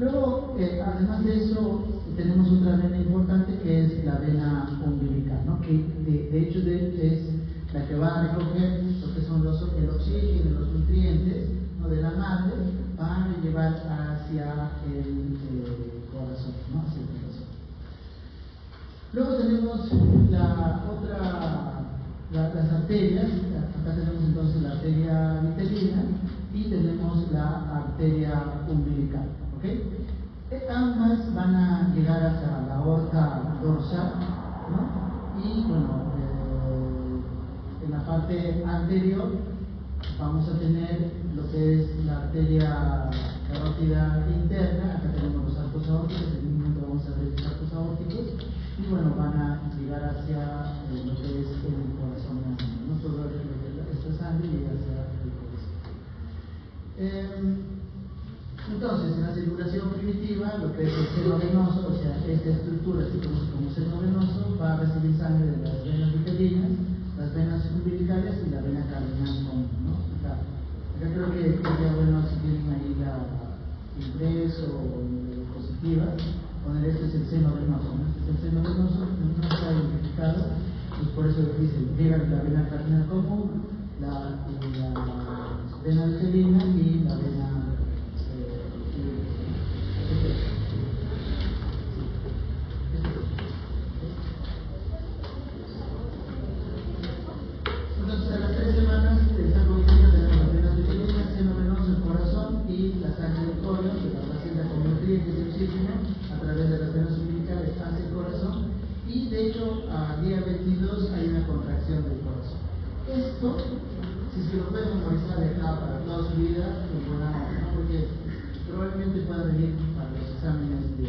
Luego, además de eso, tenemos otra vena importante que es la vena umbilical, ¿no? Que de hecho es la que va a recoger lo que son el oxígeno, los nutrientes, ¿no? De la madre, para llevar hacia el corazón, ¿no? Hacia el corazón. Luego tenemos las arterias. Acá tenemos entonces la arteria vitelina y tenemos la arteria umbilical, ¿ok? Ambas van a llegar hasta la aorta dorsal, ¿no? Y bueno, en la parte anterior vamos a tener lo que es la arteria carótida interna. Acá tenemos los arcos aórticos, en un momento vamos a ver los arcos aórticos, y bueno, van a llegar hacia lo que es el corazón, no solo esta sangre llega hacia el corazón. Entonces, en la circulación primitiva, lo que es el seno venoso, o sea, esta estructura, así como seno venoso, va a recibir sangre de las venas vitelinas, las venas umbilicales y la vena cardinal común, ¿no? Acá creo que sería bueno, si tienen ahí la impreso o la diapositiva, poner este es el seno venoso, ¿no? Este es el seno venoso, no está identificado, pues por eso dice, llega la vena cardinal común, la vena vitelina y la vena a través de las venas umbilicales hacia el corazón, y de hecho a día 22 hay una contracción del corazón. Esto, si se lo pueden memorizar de acá para toda su vida, pues buena onda, ¿no? Porque probablemente pueda venir para los exámenes de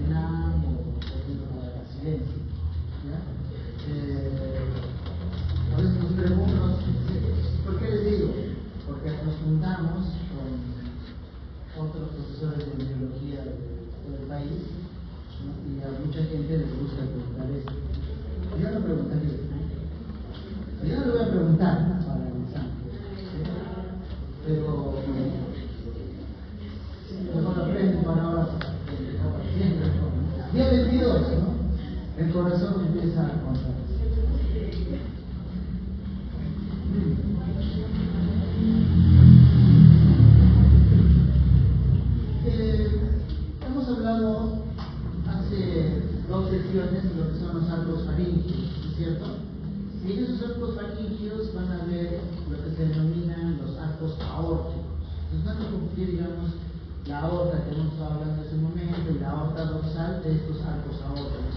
ENAM o para la residencia, ¿ya? A veces nos preguntan, ¿por qué les digo? Porque nos juntamos con otros profesores de biología del país, ¿no? Y a mucha gente les gusta preguntar esto. Yo no preguntaría, ¿no? Yo no le voy a preguntar para el examen, ¿sí? Pero mejor lo aprenden para ahora, siempre. Día 22, ¿no? El corazón empieza a contraerse. Hemos hablado hace 2 sesiones de lo que son los arcos faríngeos, ¿no es cierto? Y en esos arcos faríngeos van a ver lo que se denominan los arcos aórticos. Entonces, no hay que confundir, digamos, la aorta que hemos estado hablando en ese momento y la aorta dorsal de estos arcos aórticos,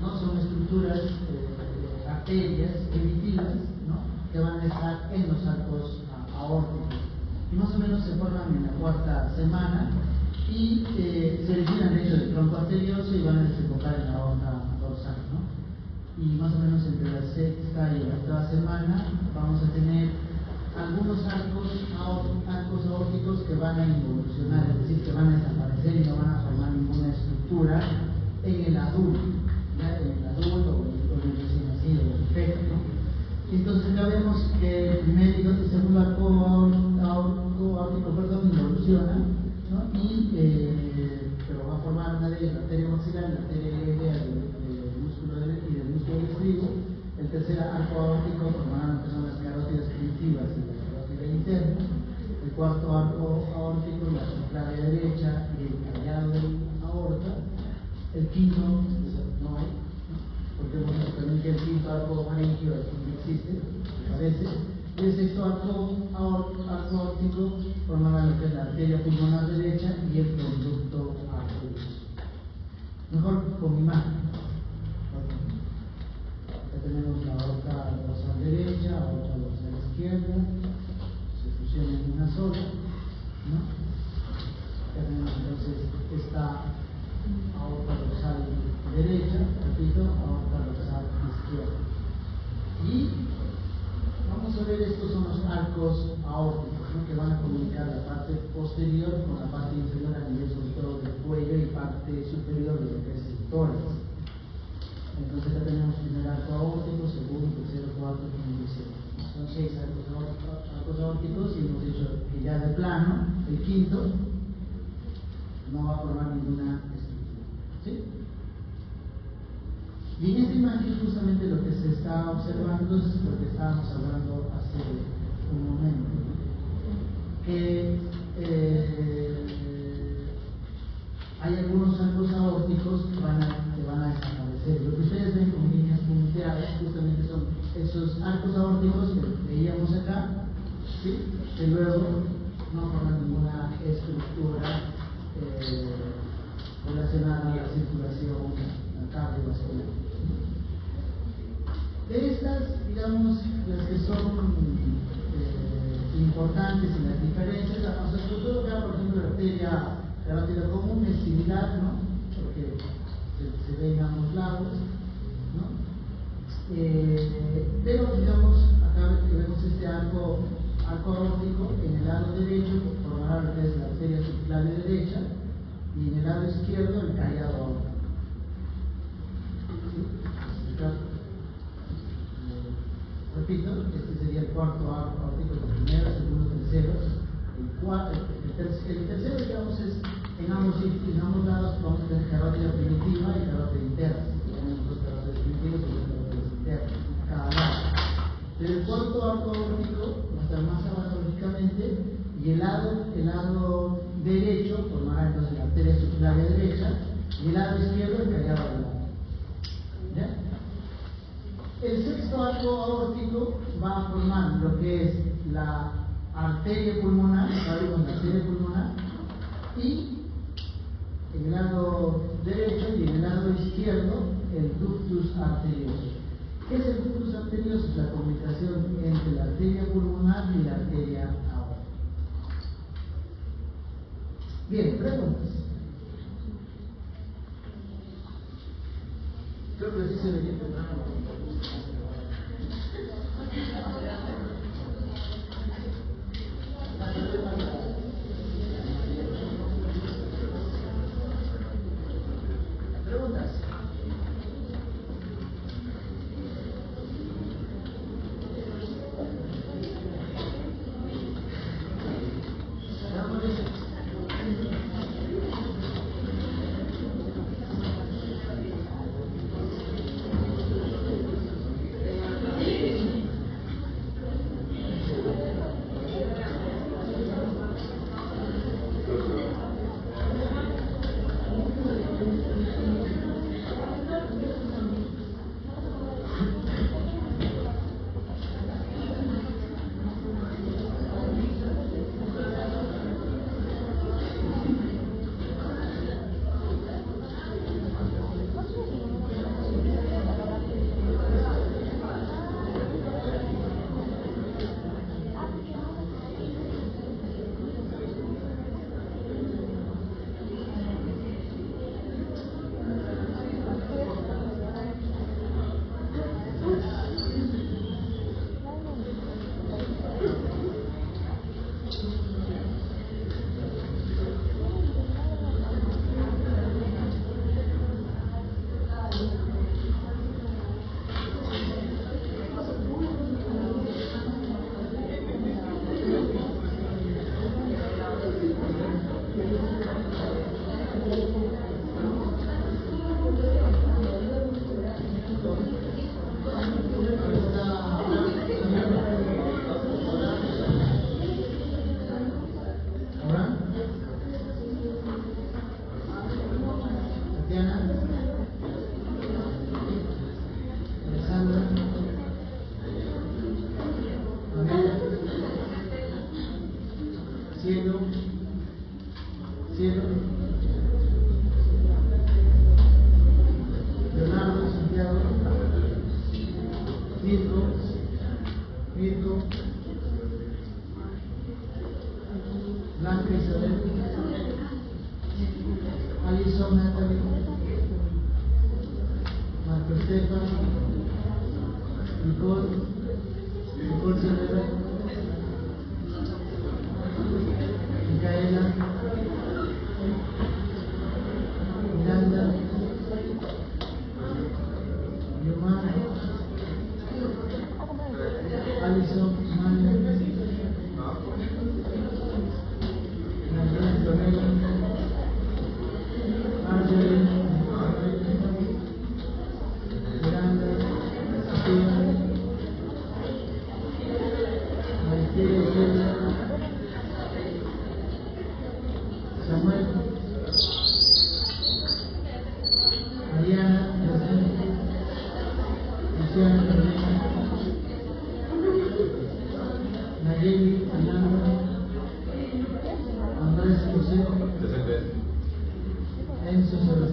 ¿no? Son estructuras, arterias primitivas, ¿no? Que van a estar en los arcos aórticos. Y más o menos se forman en la 4ª semana y se originan de hecho del tronco arterioso y van a desembocar en la aorta dorsal, ¿no? Y más o menos entre la 6ª y la 8ª semana vamos a tener algunos arcos aórticos que van a involucionar, es decir, que van a desaparecer y no van a formar ninguna estructura en el adulto, ¿ya? En el adulto o en el recién nacido, en el feto, ¿no? Entonces ya vemos que el primer y el segundo arco aórtico, involuciona, ¿no? Pero va a formar una de ellas, la arteria maxilar, la arteria ilíaca del músculo y del músculo del estribo. El tercer arco aórtico formará lo que son las carótidas primitivas y la carótida interna. El cuarto arco aórtico, la subclavia derecha y el callado de la aorta. El quinto, no hay, porque hemos visto también que el quinto arco faríngeo no existe, a veces. Y el sexto arco aórtico formará lo que es la arteria pulmonar derecha y el conducto arterioso. Mejor con imagen. Acá tenemos la aorta dorsal derecha, aorta dorsal izquierda, se fusionan en una sola, ¿no? Acá tenemos entonces esta aorta dorsal derecha, repito, aorta dorsal izquierda. Y vamos a ver, estos son los arcos aórticos, ¿no? Que van a comunicar la parte posterior con la parte inferior a nivel sobre todo del cuello y parte superior de lo que es el tórax. Entonces acá tenemos primer arco aórtico, segundo, tercero, cuarto, quinto y sexto. Son 6 arcos aórticos y hemos dicho que ya de plano, el quinto no va a formar ninguna estructura, ¿sí? Y en esta imagen justamente lo que se está observando es lo que estábamos hablando hace un momento, que hay algunos arcos aórticos que van a desaparecer. Lo que ustedes ven como líneas punteadas justamente son esos arcos aórticos que veíamos acá, ¿sí? Que luego no forman ninguna estructura relacionada a la circulación cardiovascular. De estas, digamos, las que son importantes en las diferencias, o sea, sobre todo acá, por ejemplo, la arteria carótida común es similar, ¿no? Porque se ve en ambos lados, ¿no? Pero, digamos, acá vemos este arco aórtico, en el lado derecho formará lo que es la arteria subclavia derecha, y en el lado izquierdo el callado aórtico. Repito, este sería el cuarto arco aórtico, el primero, segundo, tercero. El tercero, digamos, es en ambos lados vamos a tener carótida primitiva y carótida interna. Tenemos dos carótidas primitivas y dos carótidas internas, cada lado. Pero el cuarto arco aórtico va a estar más abajo lógicamente, y el lado derecho formará entonces la arteria subclavia derecha, y el lado izquierdo el callado del lado. ¿Ya? El sexto arco aórtico va a formar lo que es la arteria pulmonar, la arteria pulmonar, y en el lado derecho y en el lado izquierdo el ductus arterioso. ¿Qué es el ductus arterioso? Es la comunicación entre la arteria pulmonar y la arteria aórtica. Bien, preguntas. Creo que sí se veía. ¿Preguntas?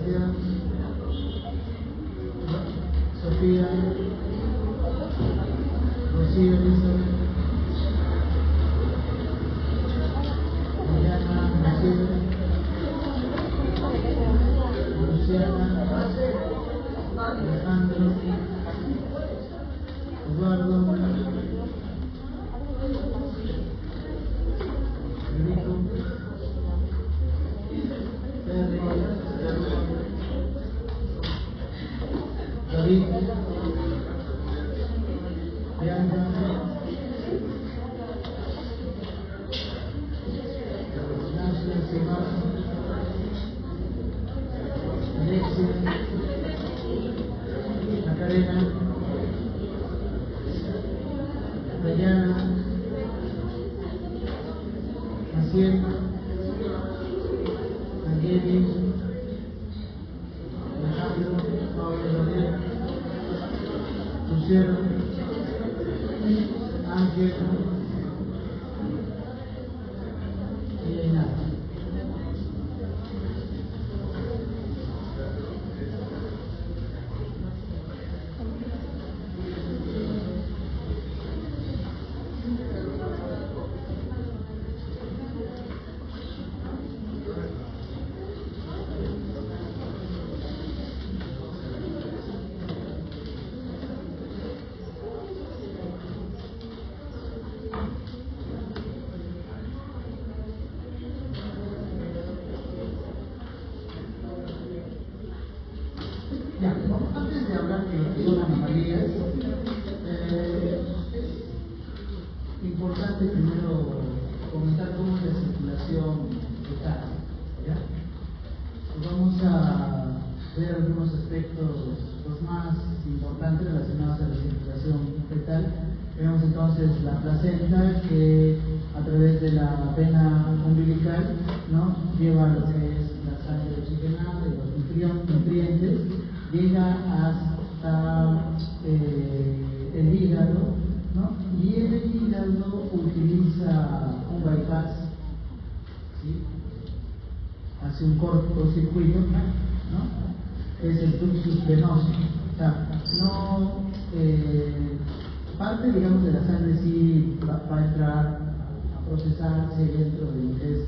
Celestia, Sofía, Rocío, Elizabeth, Mariana, Marcela, Luciana, Alejandro, Eduardo, Enrico, Pedro, David, Bianca, Nancy, Simón, Alexia, Macarena, Dayana, Maciel, Angeli, Alejandro, Pablo Gabriel, Lucero, Ángel y Ainara. Ya, antes de hablar de lo que son anomalías, importante primero comentar cómo es la circulación fetal. ¿Ya? Pues vamos a ver algunos aspectos los más importantes relacionados a la circulación fetal. Vemos entonces la placenta que a través de la vena umbilical, ¿no?, lleva lo que es la sangre oxigenada y los nutrientes, llega hasta el hígado, ¿no? Y el hígado utiliza un bypass, ¿sí? Hace un cortocircuito, ¿no? Es el ductus venoso. O sea, no, parte, digamos, de la sangre sí va a entrar a procesarse dentro de lo que es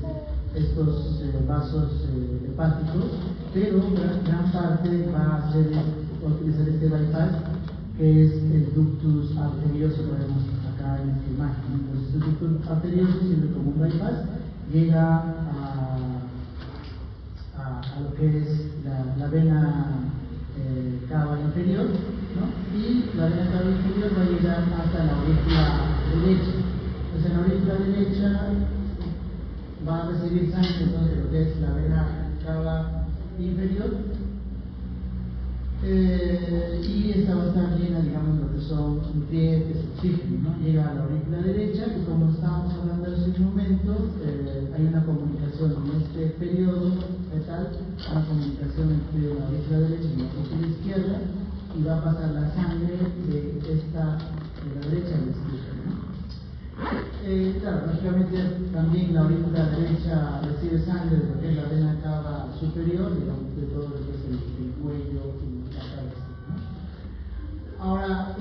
estos vasos hepáticos, pero gran parte va a utilizar este bypass, que es el ductus arterioso que vemos acá en esta imagen. Entonces, el ductus arterioso sirve como un bypass, llega a lo que es la vena cava inferior, ¿no? Y la vena cava inferior va a llegar hasta la aurícula derecha. Entonces, en la aurícula derecha va a recibir sangre, entonces, de lo que es la vena cava inferior, y esta va a estar llena, digamos, lo que son nutrientes, oxígeno, ¿no? Llega a la aurícula derecha, y como estábamos hablando hace un momento, hay una comunicación en este periodo fetal, una comunicación entre la aurícula derecha y la aurícula izquierda, y va a pasar la sangre de la derecha a la izquierda, ¿no? Claro, lógicamente también la aurícula derecha recibe sangre de lo que es la vena cava superior, digamos, de todo lo que es el cuello y la cabeza, ¿no? Ahora,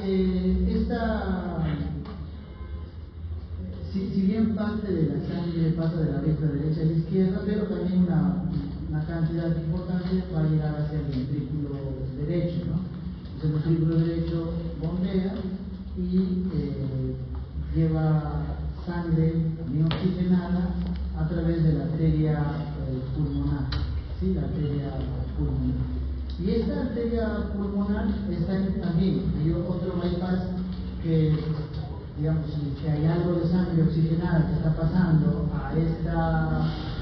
si bien parte de la sangre pasa de la aurícula derecha a la izquierda, pero también una cantidad importante va a llegar hacia el ventrículo derecho, ¿no? Entonces, el ventrículo derecho bombea y lleva sangre bien oxigenada a través de la arteria pulmonar, ¿sí? La arteria pulmonar. Y esta arteria pulmonar está también, hay otro bypass que, digamos, si hay algo de sangre oxigenada que está pasando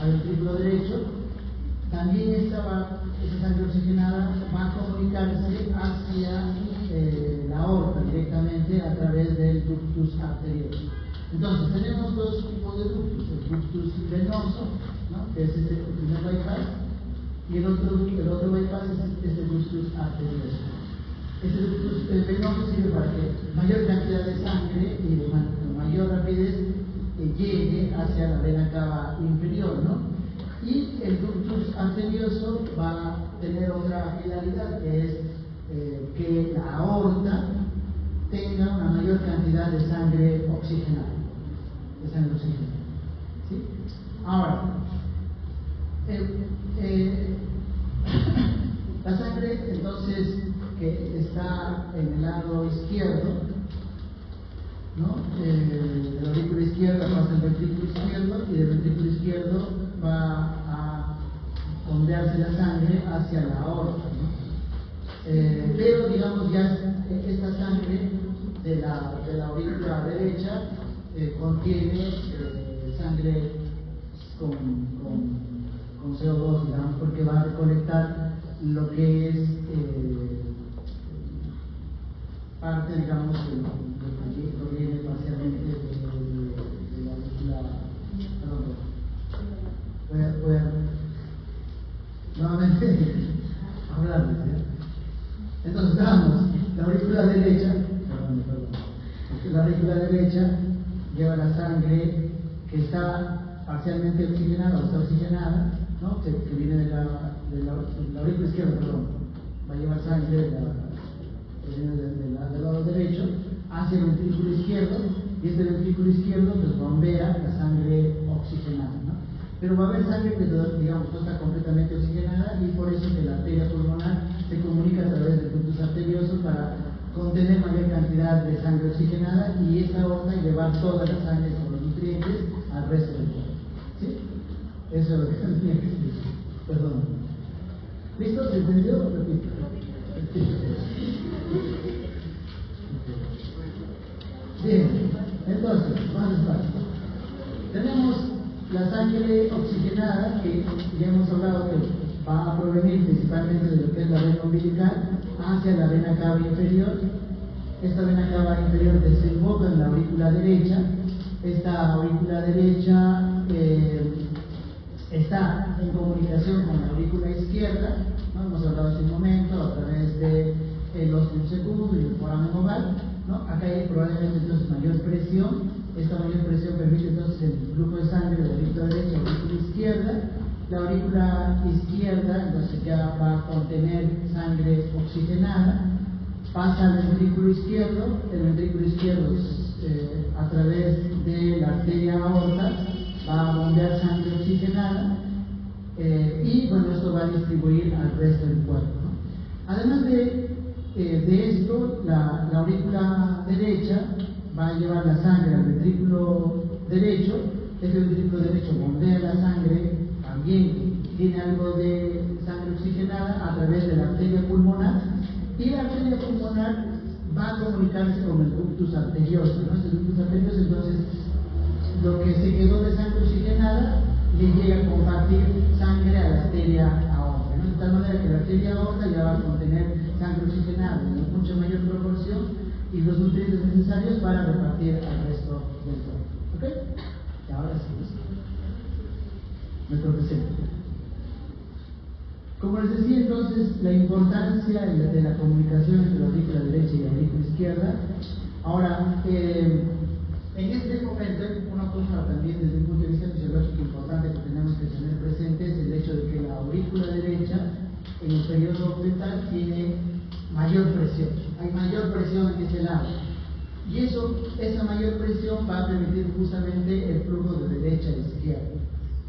al ventrículo derecho, también esa sangre oxigenada va a comunicarse hacia la aorta directamente a través del ductus arterioso. Entonces, tenemos dos tipos de ductus: el ductus venoso, ¿no?, que es el primer bypass, y el otro bypass es el ductus arterioso. Este ductus venoso sirve para que mayor cantidad de sangre y de mayor rapidez llegue hacia la vena cava inferior, ¿no? Y el ductus arterioso va tener otra finalidad, que es que la aorta tenga una mayor cantidad de sangre oxigenada. ¿Sí? Ahora, la sangre entonces que está en el lado izquierdo, ¿no? De la aurícula izquierda pasa al ventrículo izquierdo y del ventrículo izquierdo va a ondearse la sangre hacia la aorta, ¿no? Pero digamos ya esta sangre de la aurícula derecha contiene sangre con CO2, digamos, porque va a recolectar lo que es parte, digamos, de lo que proviene parcialmente de la aurícula. Perdón, voy a nuevamente hablarles, ¿ya? Entonces, vamos, la aurícula derecha, la aurícula derecha lleva la sangre que está parcialmente oxigenada o está oxigenada, ¿no? que viene de la aurícula izquierda, perdón, va a llevar sangre del lado derecho hacia el ventrículo izquierdo, y este ventrículo izquierdo pues bombea la sangre oxigenada, ¿no? Pero va a haber sangre que, digamos, no está completamente oxigenada, y por eso que la arteria pulmonar se comunica a través del ductus arterioso para contener mayor cantidad de sangre oxigenada, y esta aorta llevar toda la sangre con los nutrientes al resto del cuerpo. ¿Sí? Eso es lo que tenía que decir. Perdón. ¿Listo? ¿Se entendió? Repito. Bien, entonces, más despacio. Tenemos la sangre oxigenada, que ya hemos hablado que va a provenir principalmente de lo que es la vena umbilical hacia la vena cava inferior. Esta vena cava inferior desemboca en la aurícula derecha. Esta aurícula derecha está en comunicación con la aurícula izquierda, ¿no? Hemos hablado hace un momento a través de los secundos y el foramen oval, ¿no? Acá hay probablemente entonces mayor presión. Esta mayor presión permite entonces el flujo de sangre de la aurícula derecha a la aurícula izquierda. La aurícula izquierda entonces ya va a contener sangre oxigenada, pasa al ventrículo izquierdo. El ventrículo izquierdo a través de la arteria aorta va a bombear sangre oxigenada, y bueno, esto va a distribuir al resto del cuerpo, ¿no? Además de esto, la aurícula derecha va a llevar la sangre al ventrículo derecho. Este ventrículo derecho bombea la sangre, también tiene algo de sangre oxigenada a través de la arteria pulmonar, y la arteria pulmonar va a comunicarse con el ductus arterioso, ¿no? Este ductus arterioso, entonces, lo que se quedó de sangre oxigenada le llega a compartir sangre a la arteria aorta, ¿no? De tal manera que la arteria aorta ya va a contener sangre oxigenada en mucha mayor proporción y los nutrientes necesarios para repartir al resto del cuerpo. ¿Ok? Y ahora sí, me presento. Como les decía entonces, la importancia de la comunicación entre la aurícula derecha y la aurícula izquierda. Ahora, en este momento, una cosa también desde un punto de vista fisiológico importante que tenemos que tener presente es el hecho de que la aurícula derecha en el periodo fetal tiene mayor presión. Hay mayor presión en este lado. Y esa mayor presión va a permitir justamente el flujo de derecha a izquierda.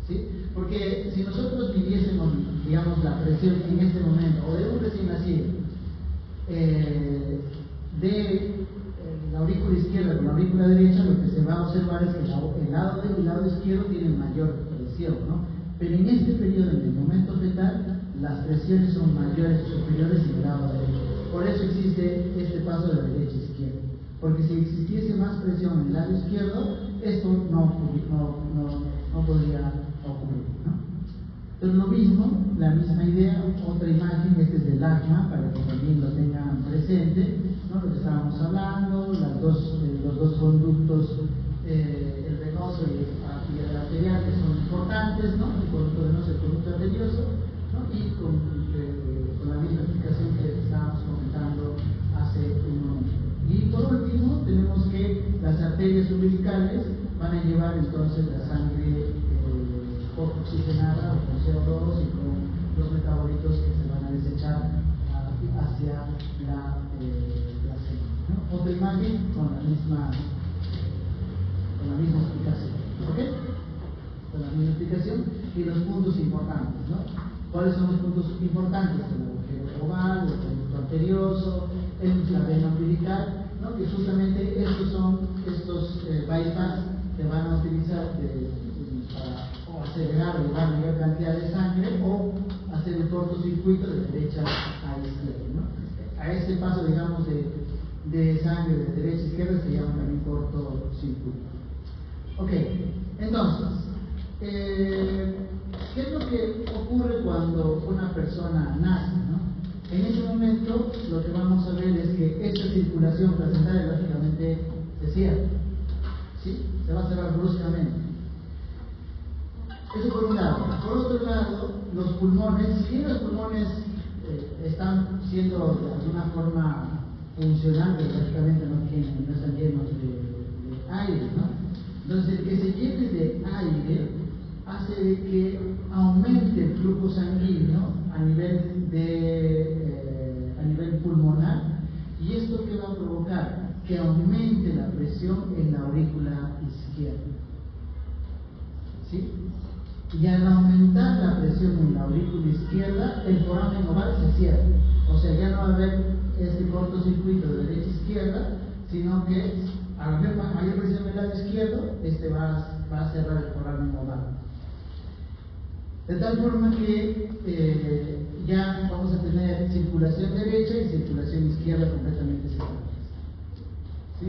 ¿Sí? Porque si nosotros midiésemos, digamos, la presión en este momento, o de un recién nacido, de la aurícula izquierda con la aurícula derecha, lo que se va a observar es que el lado derecho y el lado izquierdo tienen mayor presión, ¿no? Pero en este periodo, en el momento fetal, las presiones son mayores o superiores en el lado derecho. Por eso existe este paso de la derecha a izquierda. Porque si existiese más presión en el lado izquierdo, esto no podría ocurrir, ¿no? Pero lo mismo, la misma idea, otra imagen, este es del ACMA, para que también lo tengan presente, ¿no? Lo que estábamos hablando, los dos conductos, el venoso y el arterial, que son importantes, ¿no? El conducto venoso y el conducto arterioso, ¿no? Y con la misma explicación que estábamos comentando hace un momento. Y por último, tenemos que las arterias umbilicales van a llevar entonces la sangre poco oxigenada o con CO2 y con los metabolitos que se van a desechar hacia la placenta, ¿no? Otra imagen con la misma explicación, ¿ok? Con la misma explicación y los puntos importantes, ¿no? ¿Cuáles son los puntos importantes? El agujero oval, el conducto arterioso, la vena umbilical, ¿no? Que justamente estos bypass que van a utilizar para o acelerar o llevar mayor cantidad de sangre o hacer un cortocircuito de derecha a izquierda, ¿no? A este paso, digamos, de sangre de derecha a izquierda se llama también cortocircuito. Ok, entonces, ¿qué es lo que ocurre cuando una persona nace, ¿no? En ese momento lo que vamos a ver es que esta circulación placentaria lógicamente se cierra, ¿sí? Se va a cerrar bruscamente. Eso por un lado. Por otro lado, los pulmones, si bien los pulmones están siendo de alguna forma funcionales, lógicamente no están llenos de aire, ¿no? Entonces, el que se llene de aire hace de que aumente el flujo sanguíneo a nivel pulmonar, y esto que va a provocar que aumente la presión en la aurícula izquierda, ¿sí? Y al aumentar la presión en la aurícula izquierda, el foramen oval se cierra, o sea, ya no va a haber este cortocircuito de derecha a izquierda, sino que al haber mayor presión en el lado izquierdo, va a cerrar el foramen oval. De tal forma que ya vamos a tener circulación derecha y circulación izquierda completamente separadas, ¿sí?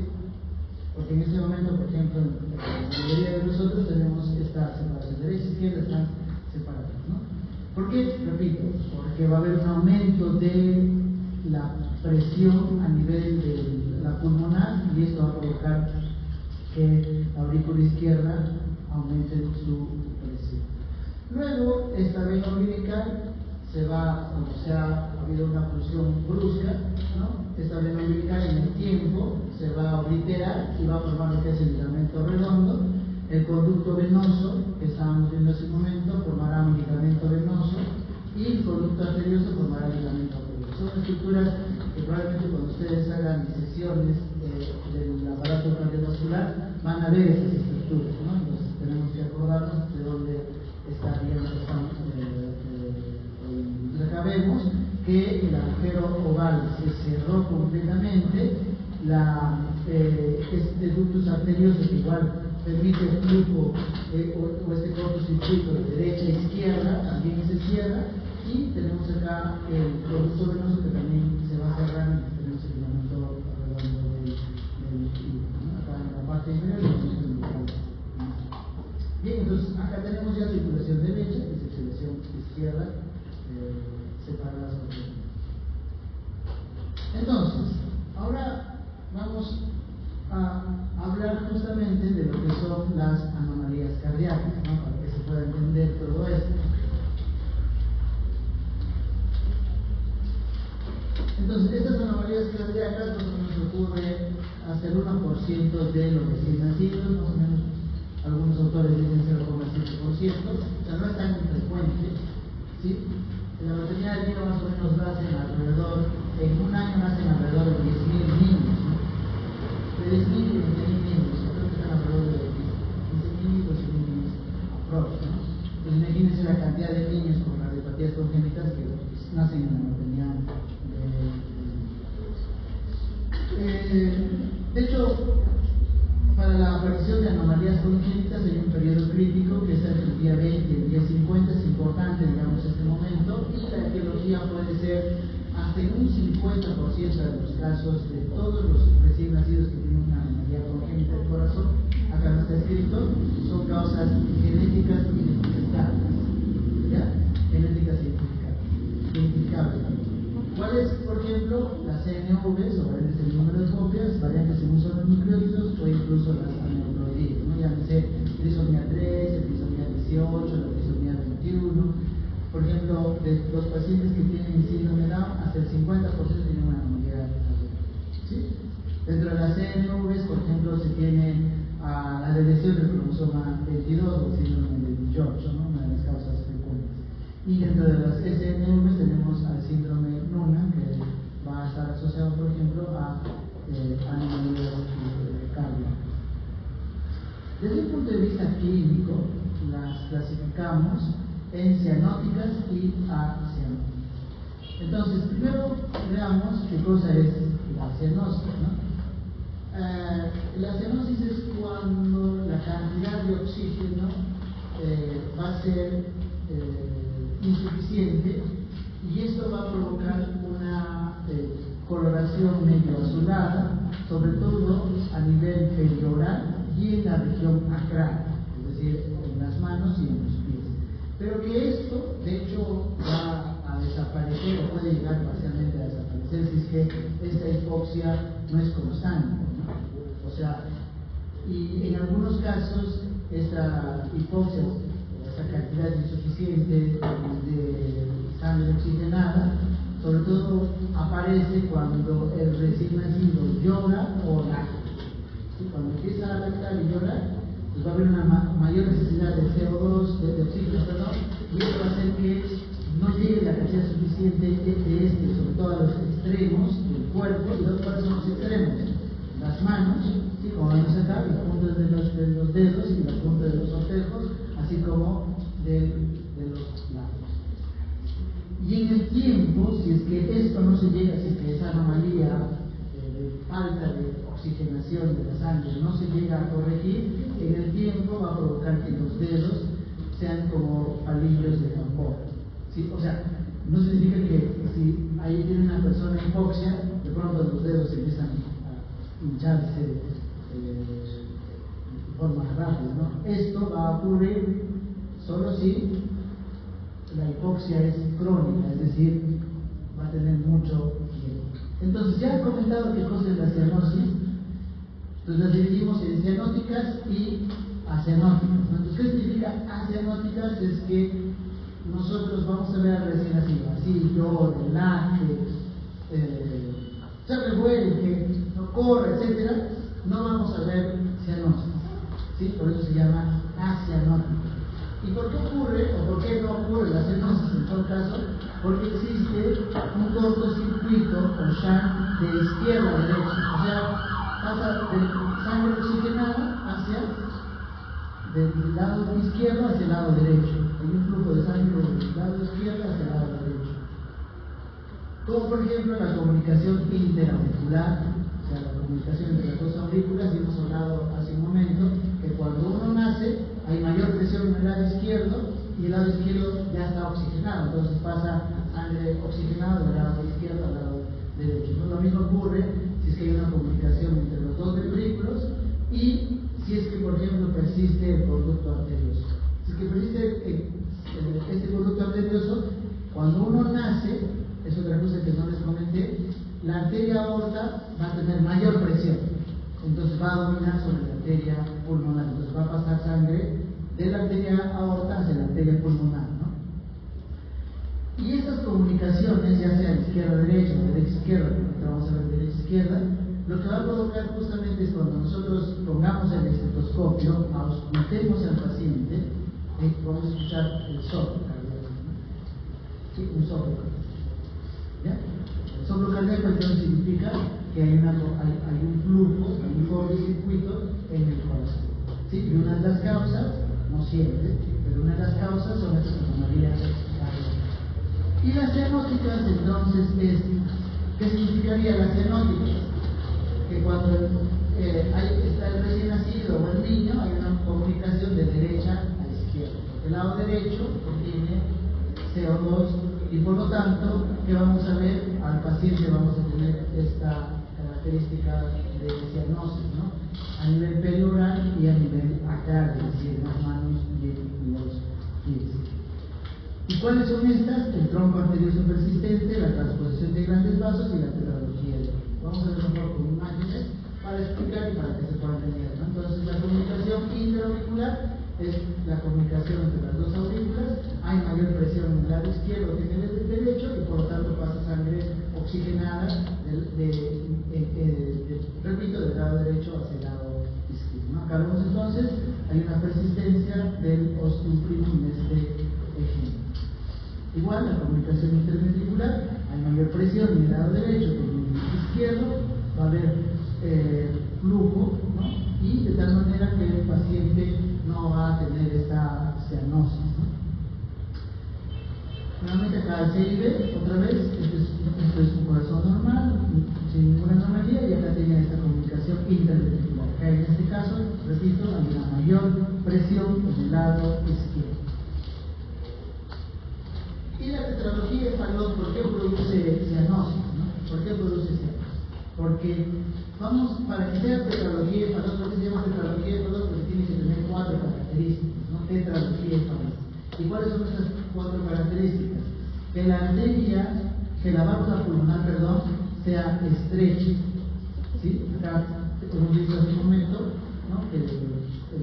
Porque en este momento, por ejemplo, en la mayoría de nosotros tenemos esta separación derecha y izquierda, están separadas, ¿no? ¿Por qué? Repito, porque va a haber un aumento de la presión a nivel de la pulmonar, y esto va a provocar que la aurícula izquierda aumente su presión. Luego, esta vena umbilical ha habido una oclusión brusca, ¿no? Esta vena umbilical en el tiempo se va a obliterar y va a formar lo que es el ligamento redondo. El conducto venoso que estábamos viendo hace un momento formará un ligamento venoso, y el conducto arterioso formará el ligamento arterioso. Son estructuras que probablemente cuando ustedes hagan disecciones del aparato cardiovascular van a ver esas estructuras, ¿no? Entonces tenemos que acordarnos de dónde estarían. Recabemos que el agujero oval se cerró completamente, este ductus arterioso, que igual permite el flujo o este cortocircuito de derecha a izquierda, también se cierra, y tenemos acá el conducto venoso que también se va a cerrar, y tenemos el ligamento redondo del hígado, ¿no? Acá en la parte inferior y bien, entonces acá tenemos ya circulación derecha y circulación izquierda separadas completamente. Entonces, ahora vamos a hablar justamente de lo que son las anomalías cardíacas, ¿no? Para que se pueda entender todo esto. Entonces, estas anomalías cardíacas más o menos ocurre hasta el 1% de los recién nacidos, más o menos algunos autores dicen 0,7%, o sea, no es tan infrecuente, ¿sí? La maternidad del niño más o menos nacen alrededor, en un año nacen alrededor de 10.000 niños, ¿no? De 10.000 y 20.000 niños, yo creo que están alrededor de 15.000 y 12.000 niños aproximadamente, ¿no? Entonces imagínense la cantidad de niños con cardiopatías congénitas que nacen en la maternidad. De hecho, para la aparición de anomalías congénitas hay un periodo crítico que es entre el día 20 y el día 50, es importante, digamos, este momento, y la etiología puede ser hasta en un 50% de los casos de todos los recién nacidos que tienen una anomalía congénita del corazón, acá no está escrito, son causas genéticas identificables, ¿ya? Genéticas identificables. ¿Cuáles, por ejemplo, las CNVs, o variantes en número de copias, variantes en un solo nucleótidos, o incluso las aneuploidías, ¿no? Llámese trisomía 3, trisomía 18, la trisomía 21. Por ejemplo, de los pacientes que tienen síndrome de Down, hasta el 50% tienen una anomalía, ¿sí? Dentro de las CNVs, por ejemplo, se tiene la deleción del cromosoma 22, o el síndrome de George, ¿no? Una de las causas frecuentes. Y dentro de las SNM tenemos al síndrome Noonan, que va a estar asociado, por ejemplo, a anomalías cardíacas. Desde el punto de vista clínico, las clasificamos en cianóticas y acianóticas. Entonces, primero veamos qué cosa es la cianosis, ¿no? La cianosis es cuando la cantidad de oxígeno va a ser insuficiente, y esto va a provocar una coloración medio azulada, sobre todo a nivel perioral y en la región acral, es decir, en las manos y en los pies. Pero que esto, de hecho, va a desaparecer o puede llegar parcialmente a desaparecer si es que esta hipoxia no es constante, ¿no? O sea, y en algunos casos esta hipoxia, esta cantidad insuficiente de sangre oxigenada, sobre todo aparece cuando el recién nacido llora o lacta. Cuando empieza a lactar y llorar, pues va a haber una mayor necesidad de CO2, de oxígeno, perdón, y esto va a hacer que no llegue la cantidad suficiente de sobre todo a los extremos del cuerpo. ¿Y cuáles son los extremos? Las manos, ¿sí? Como vamos acá, las puntas de los dedos y las puntas de los ortejos, así como de los labios. Y en el tiempo, si es que esto no se llega, si es que esa anomalía de falta de oxigenación de la sangre no se llega a corregir, en el tiempo va a provocar que los dedos sean como palillos de tambor, ¿sí? O sea, no significa que si ahí tiene una persona hipoxia, de pronto los dedos empiezan a hincharse de forma rápida, ¿no? Esto va a ocurrir solo si la hipoxia es crónica, es decir, va a tener mucho tiempo. Entonces, ya he comentado qué cosa es la cianosis. Entonces las dividimos en cianóticas y acianóticas. Entonces, ¿qué significa acianóticas? Es que nosotros vamos a ver al recién nacido, así llora, late, se revuelve, no corre, etc. No vamos a ver cianosis, ¿sí? Por eso se llama acianótica. ¿Y por qué ocurre, o por qué no ocurre la cianosis en todo caso? Porque existe un cortocircuito o shunt de izquierda a derecha, o sea, pasa de sangre oxigenada hacia del lado izquierdo hacia el lado derecho. Hay un flujo de sangre del lado izquierdo hacia el lado derecho. Como por ejemplo la comunicación interauricular, o sea, la comunicación entre las dos aurículas. Y hemos hablado hace un momento que cuando uno nace hay mayor presión en el lado izquierdo y el lado izquierdo ya está oxigenado, entonces pasa sangre oxigenada del lado izquierdo al lado derecho. ¿No? Lo mismo ocurre si es que hay una comunicación entre los dos ventrículos y si es que, por ejemplo, persiste el conducto arterioso. Si es que persiste este conducto arterioso, cuando uno nace, es otra cosa que no les comenté, la arteria aorta va a tener mayor presión, entonces va a dominar sobre la arteria pulmonar, entonces va a pasar sangre de la arteria aorta hacia la arteria pulmonar, ¿no? Y estas comunicaciones, ya sea izquierda-derecha o derecha-izquierda, porque vamos a ver derecha-izquierda, lo que va a provocar justamente es cuando nosotros pongamos el estetoscopio, auscultemos al paciente, vamos a escuchar el soplo cardíaco, ¿no? Sí, un soplo cardíaco. ¿Ya? El soplo cardíaco entonces significa que hay un flujo, hay un cortocircuito en el corazón. ¿Sí? Y una de las causas, no siempre, pero una de las causas son estas anomalías cardíacas. Y las cianóticas entonces ¿qué significaría las cianóticas? Que cuando está el recién nacido o el niño hay una comunicación de derecha a izquierda. El lado derecho contiene CO2 y por lo tanto, ¿qué vamos a ver? Al paciente vamos a tener esta característica de cianosis, ¿no? A nivel perioral y a nivel acral, es decir, en las manos y en los pies. ¿Y cuáles son estas? El tronco arterioso persistente, la transposición de grandes vasos y la tetralogía. Vamos a ver un poco con imágenes para explicar y para que se pueda entender, ¿no? Entonces, la comunicación interauricular es la comunicación entre las dos aurículas. Hay mayor presión en el lado izquierdo que en el derecho y por lo tanto pasa sangre oxigenada repito, del lado derecho hacia el lado izquierdo, ¿no? Acá vemos entonces, hay una persistencia del ostium primum en este ejemplo. Igual la comunicación interventricular, hay mayor presión en el lado derecho que en el izquierdo, va a haber flujo, ¿no? Y de tal manera que el paciente no va a tener esta cianosis, ¿no? Nuevamente acá el CIB, otra vez, esto es un corazón normal, sin ninguna anomalía, y acá tenía esta comunicación interventricular. Acá en este caso, repito, hay una mayor presión en el lado izquierdo. Y la tetralogía de Fallot, ¿por qué produce cianosis? ¿No? ¿Por qué produce cianosis? Porque, vamos, para que sea tetralogía de Fallot, ¿por qué se llama tetralogía de Fallot? Porque tiene que tener 4 características, ¿no? Tetralogía de Fallot. ¿Y cuáles son estas 4 características? Que la arteria, que la válvula pulmonar, perdón, sea estrecha. ¿Sí? Acá hemos visto hace un momento, ¿no? Que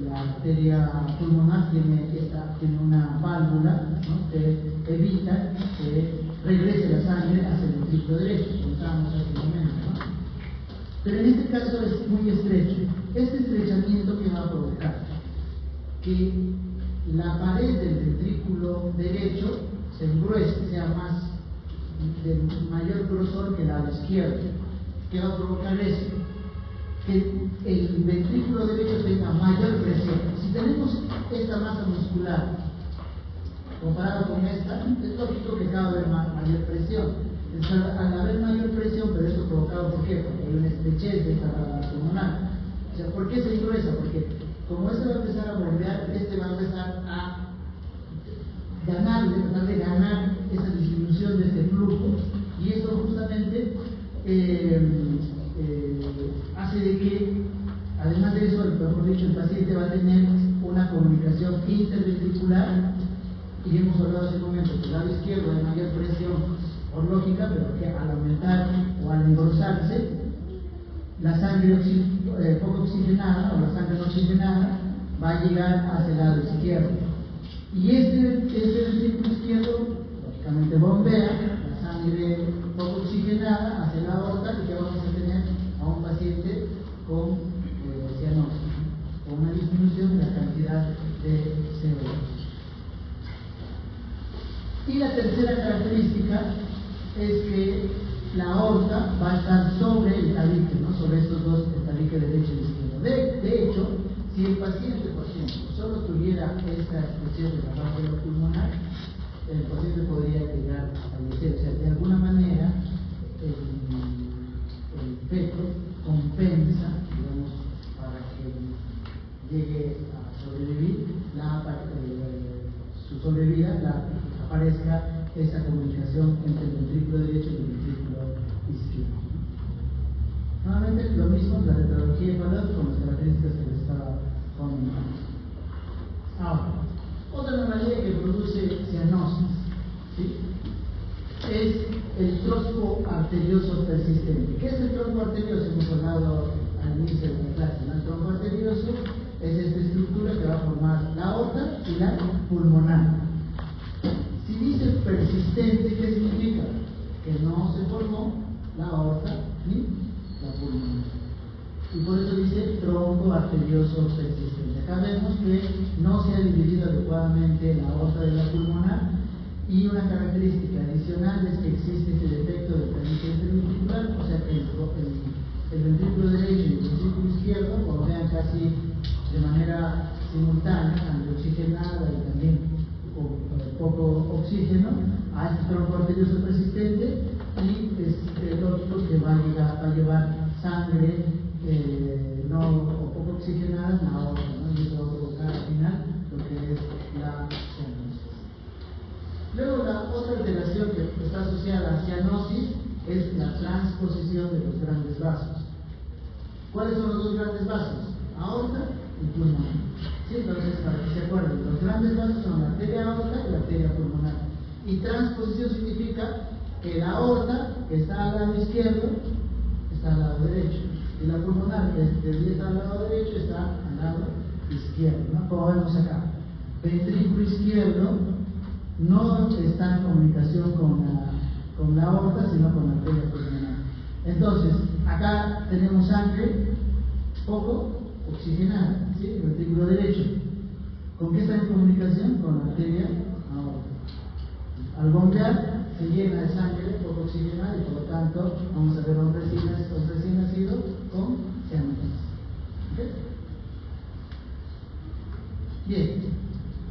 la arteria pulmonar tiene una válvula, ¿no? Que evita que regrese la sangre hacia el ventrículo derecho, como estábamos hace un momento, ¿no? Pero en este caso es muy estrecho. Este estrechamiento que va a provocar que la pared del ventrículo derecho se engruese, sea de mayor grosor que el lado izquierdo. ¿Qué va a provocar eso? Que el ventrículo derecho tenga mayor presión. Si tenemos esta masa muscular comparado con esta, es lógico que acá va a haber mayor presión. Entonces, al haber mayor presión, pero esto provocado ¿por qué? Porque hay una estrechez de esta válvula pulmonar. O sea, ¿por qué se engruesa? Porque como este va a empezar a bombear, este va a empezar a tratar de ganar esa disminución de este flujo, y esto justamente hace de que, además de eso, mejor dicho, el paciente va a tener una comunicación interventricular, y hemos hablado hace un momento que el lado izquierdo hay mayor presión orlógica, pero que al aumentar o al engrosarse, la sangre poco oxigenada o la sangre no oxigenada va a llegar hacia el lado izquierdo. Y este ventrículo izquierdo, lógicamente, bombea la sangre poco oxigenada hacia la aorta, y que vamos a tener a un paciente con cianosis, con una disminución de la cantidad de CO2. Y la tercera característica es que la aorta va a estar sobre el tabique, ¿no? Sobre estos dos, el tabique derecho y izquierdo. De hecho, si el paciente, por ejemplo, solo tuviera esta expresión de la válvula pulmonar, el paciente podría llegar a fallecer. O sea, de alguna manera, el feto compensa, digamos, para que llegue a sobrevivir, su sobrevida, aparezca esa comunicación entre el ventrículo derecho y el ventrículo izquierdo. Nuevamente, lo mismo, la tetralogía de Fallot con las características que les estaba comentando. Ahora, otra anomalía que produce cianosis, ¿sí? Es el trombo arterioso persistente. ¿Qué es el trombo arterioso? Hemos hablado al inicio de la clase, ¿no? El trombo arterioso es esta estructura que va a formar la aorta y la pulmonar. Si dice persistente, ¿qué significa? Que no se formó la aorta ni la pulmonar. Y por eso dice trombo arterioso persistente. Acá vemos que no se ha dividido adecuadamente la aorta de la pulmonar, y una característica adicional es que existe este defecto del tabique interventricular, o sea que el ventrículo derecho y el ventrículo izquierdo bombean casi de manera simultánea, sangre oxigenada y también poco oxígeno a este trombo arterioso persistente, y es lógico que va a llevar sangre o poco oxigenada en la aorta, ¿no? Y eso va a provocar al final lo que es la cianosis. Luego, la otra alteración que está asociada a cianosis es la transposición de los grandes vasos. ¿Cuáles son los dos grandes vasos? Aorta y pulmonar. ¿Sí? Entonces, para que se acuerden, los grandes vasos son la arteria aorta y la arteria pulmonar. Y transposición significa que la aorta, que está al lado izquierdo, está al lado derecho. Y la pulmonar, que debería estar al lado derecho, está al lado izquierdo, ¿no? Como vemos acá. Ventrículo izquierdo no está en comunicación con la aorta, sino con la arteria pulmonar. Entonces, acá tenemos sangre poco oxigenada, ¿sí? El ventrículo derecho. ¿Con qué está en comunicación? Con la arteria aorta. Al bombear se llena de sangre poco oxigenada y por lo tanto vamos a ver a un recién nacido con cianosis. ¿Okay? Bien,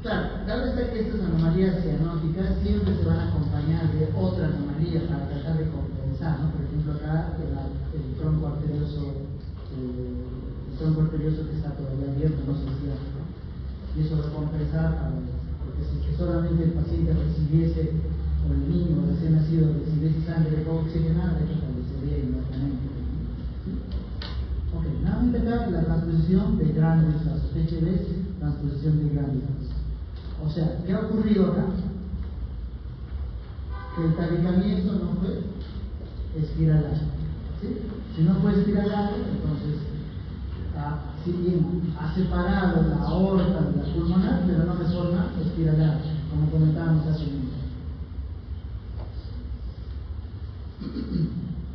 claro, claro está que estas anomalías cianóticas siempre se van a acompañar de otra anomalía para tratar de compensar, ¿no? Por ejemplo, acá el tronco arterioso que está todavía abierto no se cierra, ¿no? Y eso va a compensar, porque si solamente el paciente recibiese, o el niño recién nacido recibiese sangre poco oxigenada, de hecho fallecería inmediatamente. Ok, nuevamente acá la transposición de gránulos, la sospecha es transposición de gránulos. O sea, ¿qué ha ocurrido acá? Que el tabicamiento no fue espiralado. ¿Sí? Si no fue espiralado, entonces si bien ha separado la aorta de la pulmonar, pero no de forma espiralada, como comentábamos hace un momento.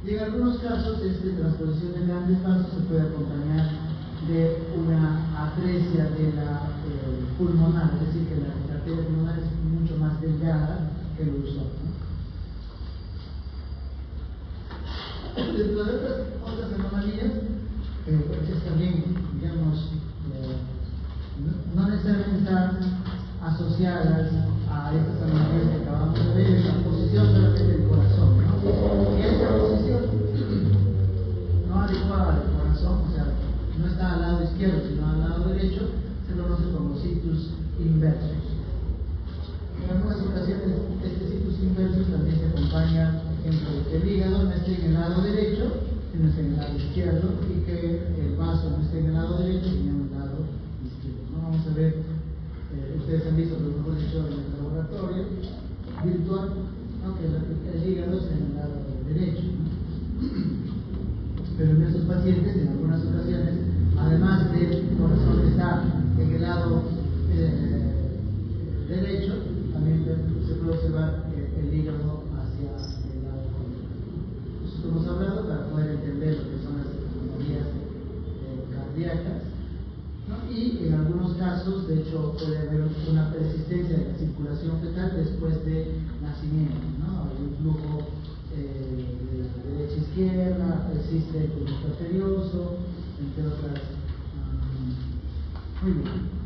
Y en algunos casos, esta transposición de grandes vasos se puede acompañar de una atresia de la pulmonar, es decir, que la arteria pulmonar es mucho más delgada que lo usual, ¿no? Dentro de otras anomalías, es también, digamos, no necesariamente están asociadas a estas anomalías que acabamos de ver, es la posición solamente del corazón, ¿no? Y esta posición no adecuada del corazón, o sea, no está al lado izquierdo, sino al lado derecho, se conoce como situs inversus. En algunas ocasiones, este situs inversus también se acompaña, por ejemplo, el hígado no esté en el lado derecho, sino esté en el lado izquierdo, y que el vaso no esté en el lado derecho, sino en el lado izquierdo, ¿no? Vamos a ver, ustedes han visto, lo mejor dicho, en el laboratorio virtual, ¿no? Que el hígado está en el lado derecho, ¿no? Pero en estos pacientes, en algunas ocasiones, además del corazón que está en el lado derecho, también se puede observar el hígado hacia el lado derecho. Nosotros hemos hablado para poder entender lo que son las anomalías cardíacas, ¿no? Y en algunos casos, de hecho, puede haber una persistencia de la circulación fetal después de nacimiento, ¿no? Hay un flujo de la derecha a izquierda, persiste el conducto arterioso, entre otras. Muy bien.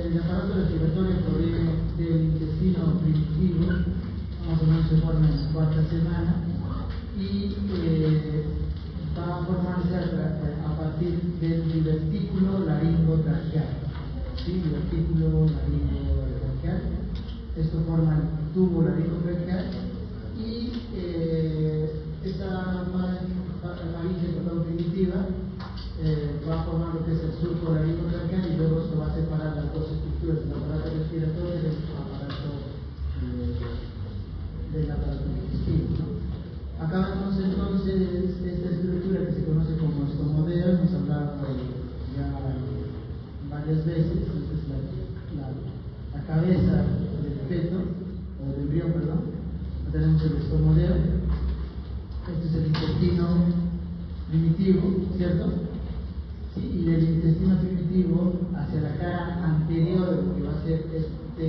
El aparato respiratorio proviene del intestino primitivo, más o menos se forma en la cuarta semana, y va a formarse a partir del divertículo laringotraqueal. ¿sí? El artículo laringotraqueal. Esto forma el tubo laringotraqueal y esta faringe primitiva va a formar lo que es el surco laringotraqueal y luego se va a separar las dos estructuras del aparato respiratorio del aparato digestivo, ¿no? Acá vemos entonces esta estructura que se conoce como estomodeo, hemos hablado ya varias veces. Esta es la cabeza del feto, o del embrión, perdón. Tenemos el estomodeo. Este es el intestino primitivo, ¿cierto? ¿Sí? Y del intestino primitivo hacia la cara anterior de lo que va a ser este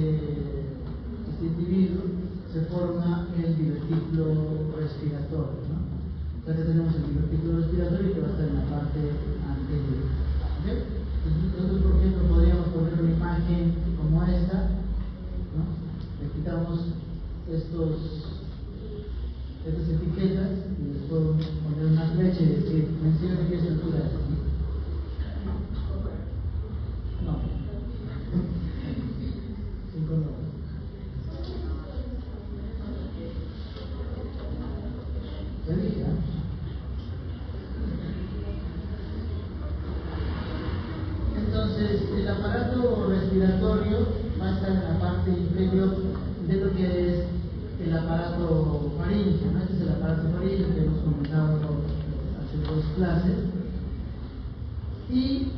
individuo se forma el divertículo respiratorio, ¿no? Entonces tenemos el divertículo respiratorio que va a estar en la parte anterior, ¿okay? Entonces, por ejemplo, podríamos poner una imagen como esta, ¿no? Le quitamos estas etiquetas y les puedo poner una flecha y decir, mencione qué estructura es. No. Sin color. Entonces, el aparato respiratorio va a estar en la parte inferior de lo que es el aparato faríngeo, ¿no? Este es el aparato faríngeo que hemos comentado hace 2 clases. Y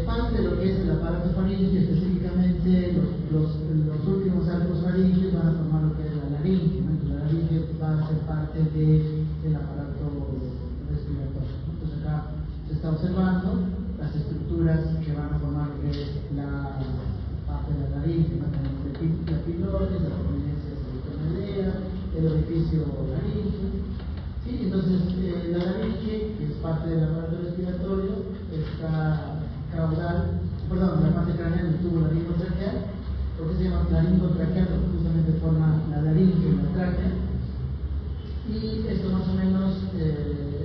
parte de lo que es el aparato faríngeo, específicamente los últimos arcos faríneos van a formar lo que es la laringe, ¿no? Entonces, la laringe va a ser parte del aparato respiratorio, ¿no? Entonces acá se está observando las estructuras que van a formar lo que es la parte de la laringe, ¿no? Tenemos la pilotis, la prominencia cerebromelea, el orificio laríngeo. ¿Sí? Entonces, la laringe, que es parte del aparato respiratorio, está caudal, perdón, la parte craneal del tubo laringotraqueal, lo que se llama laringotraqueal, porque justamente forma la laringe y la tráquea. Y esto más o menos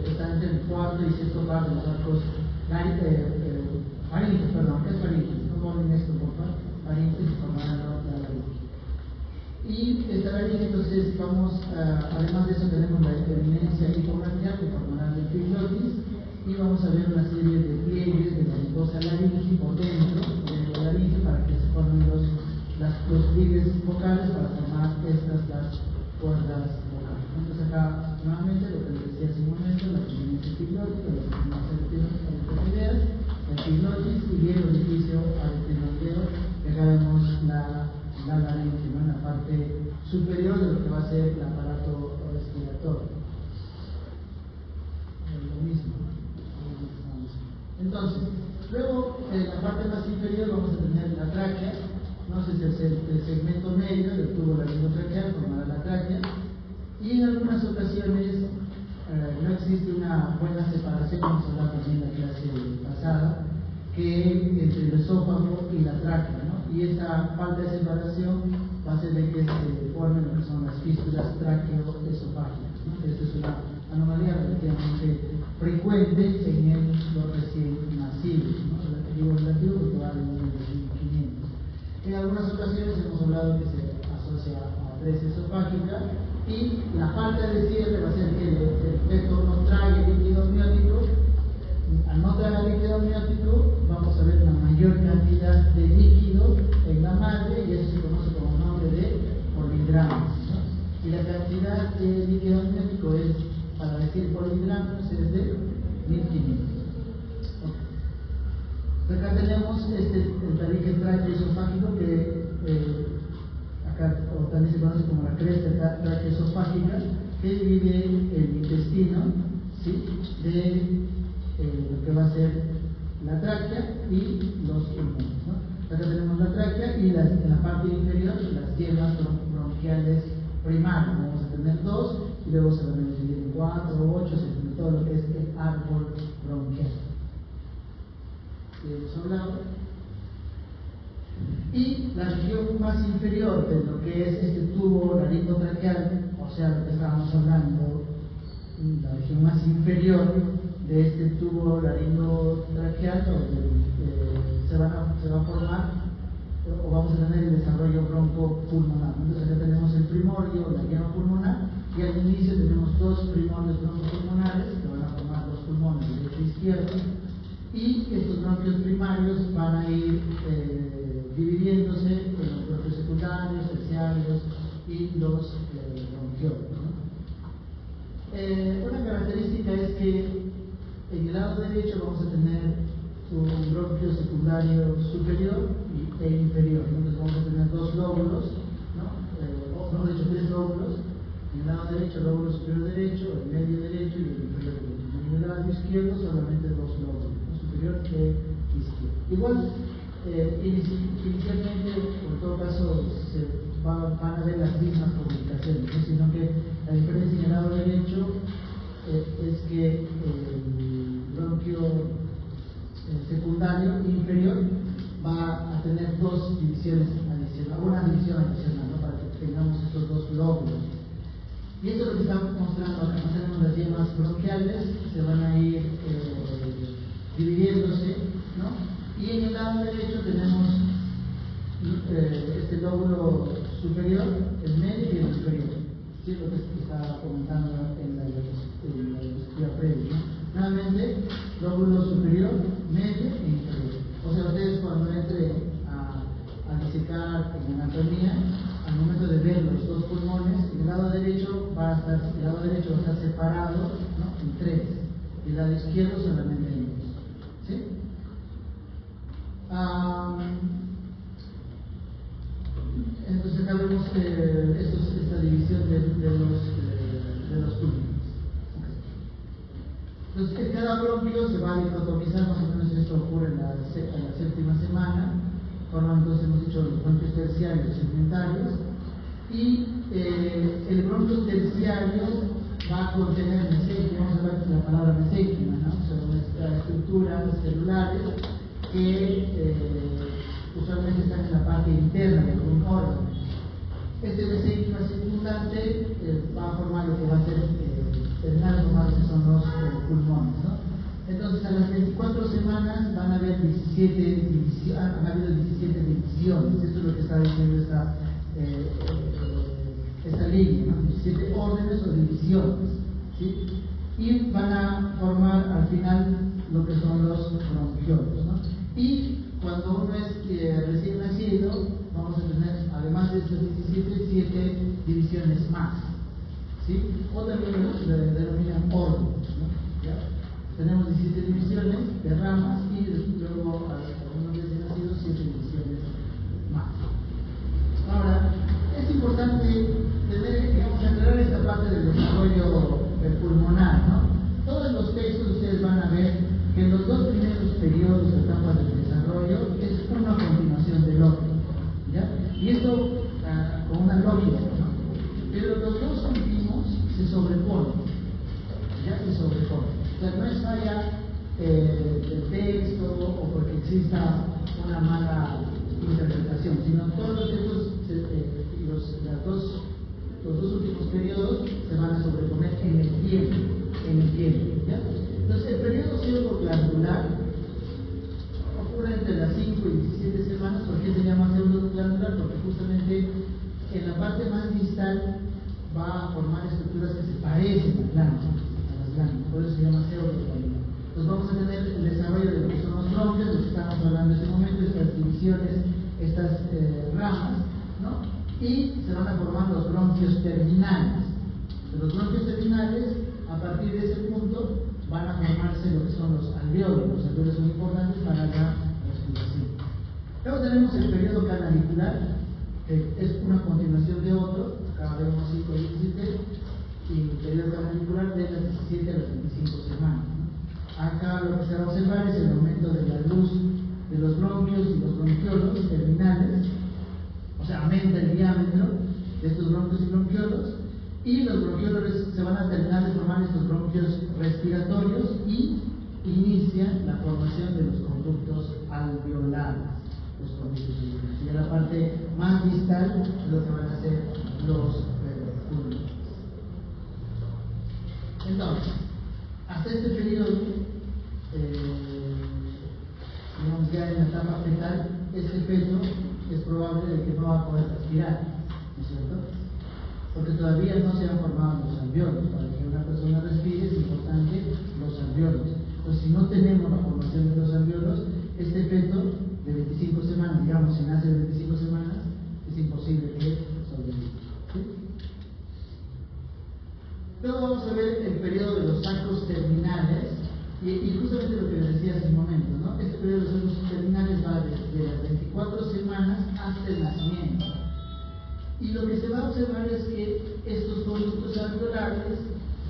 está entre el cuarto y sexto par de los arcos faringes, perdón, ¿qué es faringe? No ponen esto, por favor. Faringe se formará la laringe. Y esta laringe, entonces, además de eso, tenemos la eminencia hipobranquial que formará el epiglotis, y vamos a ver una serie de pliegues de la mucosa laringe por dentro de la laringe para que se formen los pliegues vocales para formar las cuerdas vocales. Entonces acá, nuevamente, lo que les decía hace un momento, la eminencia epiglotis, lo que vamos a hacer ideas, la epiglotis y el orificio aritenoideo, que acá vemos la laringe, ¿no? En la parte superior de lo que va a ser el aparato respiratorio. Lo mismo. Entonces, luego en la parte más inferior vamos a tener la tráquea, ¿no? Ese es el segmento medio del tubo laringotraqueal, formará la tráquea, y en algunas ocasiones no existe una buena separación, vamos a hablar también en la clase pasada, que entre el esófago y la tráquea, ¿no? Y esa falta de separación va a hacer de que se formen lo que son las fístulas tráqueo-esofágicas, ¿no? Esta es una anomalía relativamente frecuente en los recién nacidos, ¿no? Relativo porque va de 1500. En algunas ocasiones hemos hablado que se asocia a atresia esofágica y la falta de cierre va a hacer que el feto no trague líquido amniótico. Al no tragar líquido amniótico vamos a ver una mayor cantidad de líquido en la madre y eso se conoce como nombre de polidramas, ¿no? Y la cantidad de líquido amniótico es, para decir polidramas, es de 1500. Okay. Acá tenemos el tabique tráqueo-esofágico que acá también se conoce como la cresta tráqueo-esofágica, que divide el intestino, ¿sí? De lo que va a ser la tráquea y los pulmones, ¿no? Acá tenemos la tráquea y en la parte inferior las yemas bronquiales primarias. Vamos a tener 2 y luego se van a dividir en 4 o 8 según todo lo que es el árbol bronquial. Hemos hablado. Y la región más inferior de lo que es este tubo laringotraqueal, o sea, lo que estábamos hablando, la región más inferior de este tubo laringotraqueal o del se va a formar o vamos a tener el desarrollo broncopulmonar. Entonces acá tenemos el primorio, la llama pulmonar, y al inicio tenemos dos primorios broncopulmonares que van a formar los pulmones derecho e izquierdo, y estos bronquios primarios van a ir dividiéndose en los bronquios secundarios, terciarios y los bronquiolos, ¿no? Una característica es que en el lado derecho vamos a tener un bronquio secundario superior e inferior. Entonces vamos a tener dos lóbulos, ¿no? O mejor dicho, tres lóbulos. En el lado derecho, el lóbulo superior derecho, el medio derecho y el inferior derecho. En el lado izquierdo, solamente dos lóbulos, ¿no? Superior e izquierdo. Igual, inicialmente, en todo caso, van a ver las mismas comunicaciones, ¿no? Sino que la diferencia en el lado derecho es que el bronquio secundario inferior va a tener dos divisiones adicionales, una división adicional, ¿no? Para que tengamos estos dos lóbulos. Y esto es lo que estamos mostrando acá. Tenemos las yemas bronquiales, se van a ir dividiéndose, ¿no? Y en el lado derecho tenemos este lóbulo superior, el medio y el inferior. ¿Sí? Lo que estaba comentando en la diapositiva previa, ¿no? Nuevamente, lóbulo superior, medio e inferior. O sea, ustedes cuando entren a disecar en anatomía, al momento de ver los dos pulmones, el lado derecho va a estar separado, ¿no? En tres, y el lado izquierdo solamente en dos. ¿Sí? Entonces acá vemos esta división de los pulmones. Entonces, cada bronquio se va a dicotomizar, más o menos esto ocurre en la séptima semana. Forman, entonces hemos dicho los bronquios terciarios y segmentarios, y el bronquio terciario va a contener mesénquima. Vamos a hablar de la palabra mesénquima, ¿no? Son estas estructuras celulares que usualmente están en la parte interna de un órgano. Este mesénquima circundante va a formar lo que va a ser terminar de formar lo que son los pulmones, ¿no? Entonces, a las 24 semanas van a haber 17 divisiones. Esto es lo que está diciendo esta línea, ¿no? 17 órdenes o divisiones, ¿sí? Y van a formar al final lo que son los bronquiolos, ¿no? Y cuando uno es recién nacido, vamos a tener, además de estos 17, 7 divisiones más, ¿sí? O también se denominan órdenes, ¿no? ¿Ya? Tenemos 17 divisiones de ramas y luego a unos recién nacidos 7 divisiones más. Ahora, es importante tener, digamos, aclarar esta parte del desarrollo pulmonar, ¿no? Todos los textos ustedes van a ver que en los dos primeros periodos de etapa del desarrollo es una continuación del otro, ¿ya? Y esto con una lógica, ¿no? Pero los dos últimos se sobreponen, ya se sobreponen. O sea, no es falla del texto o porque exista una mala interpretación, sino todos los dos últimos periodos se van a sobreponer en el tiempo, ¿ya? Entonces, el periodo pseudoglandular ocurre entre las 5 y 17 semanas. ¿Por qué se llama pseudoglandular? Porque justamente en la parte más distal va a formar estructuras que se parecen a las glándulas, por eso se llama pseudoglandular. Entonces vamos a tener el desarrollo de lo que son los bronquios, de lo que estamos hablando en este momento, estas divisiones, estas ramas, ¿no? Y se van a formar los bronquios terminales. De los bronquios terminales, a partir de ese punto, van a formarse lo que son los alveolos. Los alveolos son importantes para la respiración. Luego tenemos el periodo canalicular, que es una continuación de otro. Acá vemos 5 y 17, y el periodo canalicular de las 17 a las 25 semanas, ¿no? Acá lo que se va a observar es el aumento de la luz de los bronquios y los bronquiolos terminales, o sea, aumenta el diámetro de estos bronquios y bronquiolos, y los bronquiolos se van a terminar de formar estos bronquios respiratorios y inician la formación de los conductos alveolares. Y en la parte más distal es lo que van a ser los pulmones. Entonces, hasta este periodo, digamos ya en la etapa feto es probable de que no va a poder respirar, ¿no es cierto? Porque todavía no se han formado los alveolos. Para que una persona respire es importante los alveolos. Entonces, si no tenemos la formación de los alveolos, este feto de 25 semanas, digamos, si nace de 25 semanas, es imposible que sobreviva. ¿Sí? Luego vamos a ver el periodo de los sacros terminales, y justamente lo que les decía hace un momento, ¿no? Este periodo de los sacros terminales va desde las 24 semanas hasta el nacimiento. Y lo que se va a observar es que estos conductos alveolares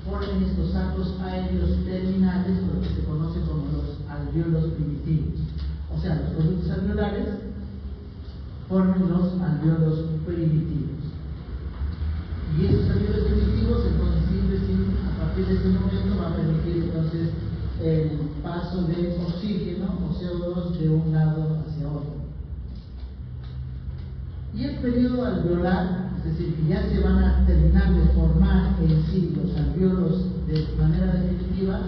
forman estos sacros aéreos terminales, lo que se conoce como los alveolos primitivos. O sea, los conductos alveolares forman los alveolos primitivos. Y esos alveolos primitivos, entonces, a partir de este momento, va a permitir entonces el paso de oxígeno o CO2 de un lado hacia otro. Y el periodo alveolar, es decir, que ya se van a terminar de formar en sí los alveolos de manera definitiva,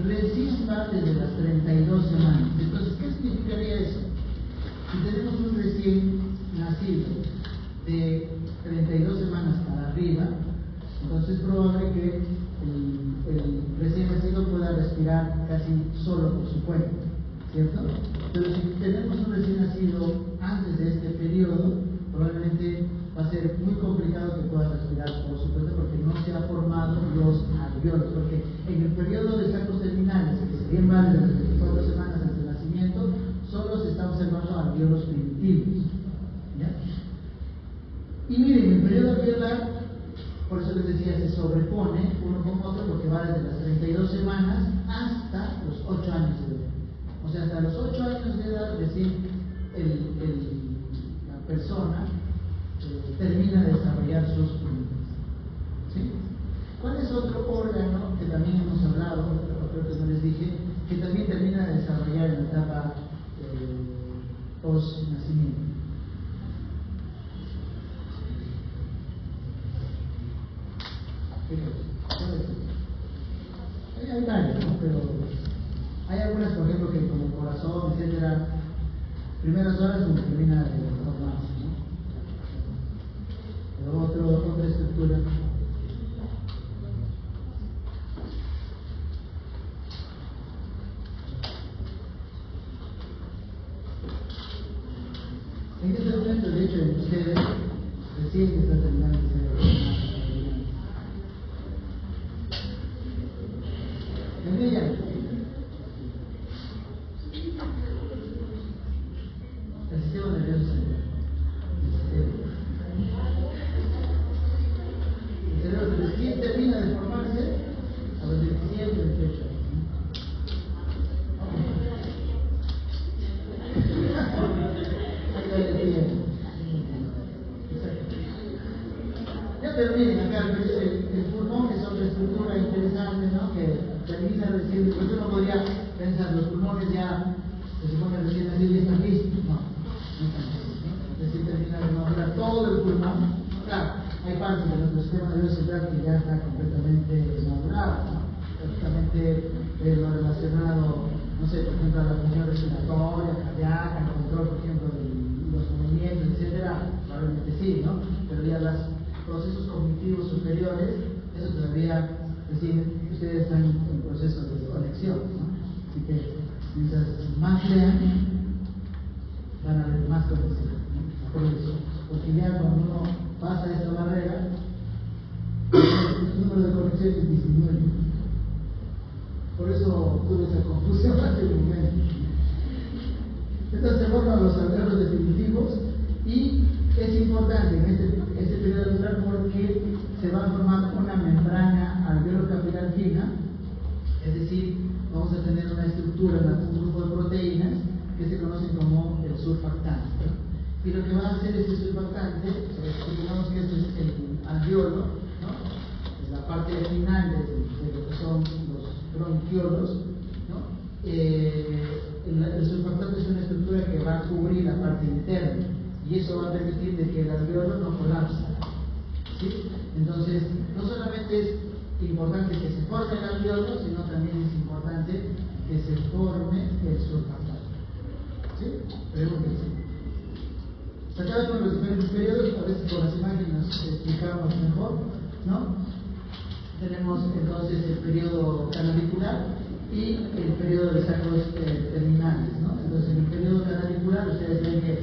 recién va desde las 32 semanas. Entonces, ¿qué significaría eso? Si tenemos un recién nacido de 32 semanas para arriba, entonces es probable que el recién nacido pueda respirar casi solo por su cuenta, ¿cierto? Pero si tenemos un recién nacido antes de este periodo, probablemente va a ser muy complicado que pueda respirar por su cuenta porque no se han formado los alveolos, porque en el periodo de sacros terminales, que serían más de las 24 semanas antes del nacimiento, solo se están observando alveolos primitivos, ¿ya? Y miren, el periodo alveolar, por eso les decía, se sobrepone uno con otro porque va desde las 32 semanas hasta los 8 años de edad. O sea, hasta los 8 años de edad, recién la persona termina de desarrollar sus pulmones. ¿Sí? ¿Cuál es otro órgano que también hemos hablado, creo que no les dije, que también termina de desarrollar en la etapa post-nacimiento? Hay varias, ¿no? Pero hay algunas, por ejemplo, que como el corazón, etcétera, primeras horas como termina de formarse, ¿no? Pero otra estructura. En este momento, de hecho, en ustedes recién está terminando de ser el sistema nervioso central. El cerebro recién termina de formarse a los 27 o 28 años. Ya terminen acá el pulmón, que es otra estructura interesante, ¿no? Que termina recién, porque uno podría pensar, los pulmones ya se supone recién nacidos y están listos. No están listos, ¿no? Recién termina de madurar todo el pulmón. Claro, hay partes de nuestro sistema nervioso central que ya está completamente madurado, ¿no? Prácticamente lo relacionado, no sé, por ejemplo, a la función respiratoria, cardíaca, el control, por ejemplo, de los movimientos, etcétera, probablemente sí, ¿no? Pero ya los procesos cognitivos superiores, eso todavía recién ustedes están en proceso de conexión, ¿no? Así que mientras más lean, van a ver más conexión, ¿no? Por eso, porque ya cuando uno pasa esta barrera, el número de conexiones disminuye. Por eso tuve esa confusión hace un momento. Entonces se forman los alveolos definitivos y es importante en este periodo alveolar porque se va a formar una membrana alveolo-capilar fina, es decir, vamos a tener una estructura, un grupo de proteínas que se conocen como el surfactante. Y lo que va a hacer este surfactante, supongamos que este es el alveolo, ¿no? Es la parte final de lo que son los bronquiolos, ¿no? El surfactante es una estructura que va a cubrir la parte interna y eso va a permitir de que el alveolo no colapse, ¿sí? Entonces, no solamente es importante que se forme el alveolo, sino también es importante que se forme el surfactante. ¿Sí? Pregúntense. Se acaba con los diferentes periodos, a veces con las imágenes nos explicamos mejor, ¿no? Tenemos entonces el periodo canalicular y el periodo de sacros terminales, ¿no? Entonces en el periodo canalicular ustedes ven que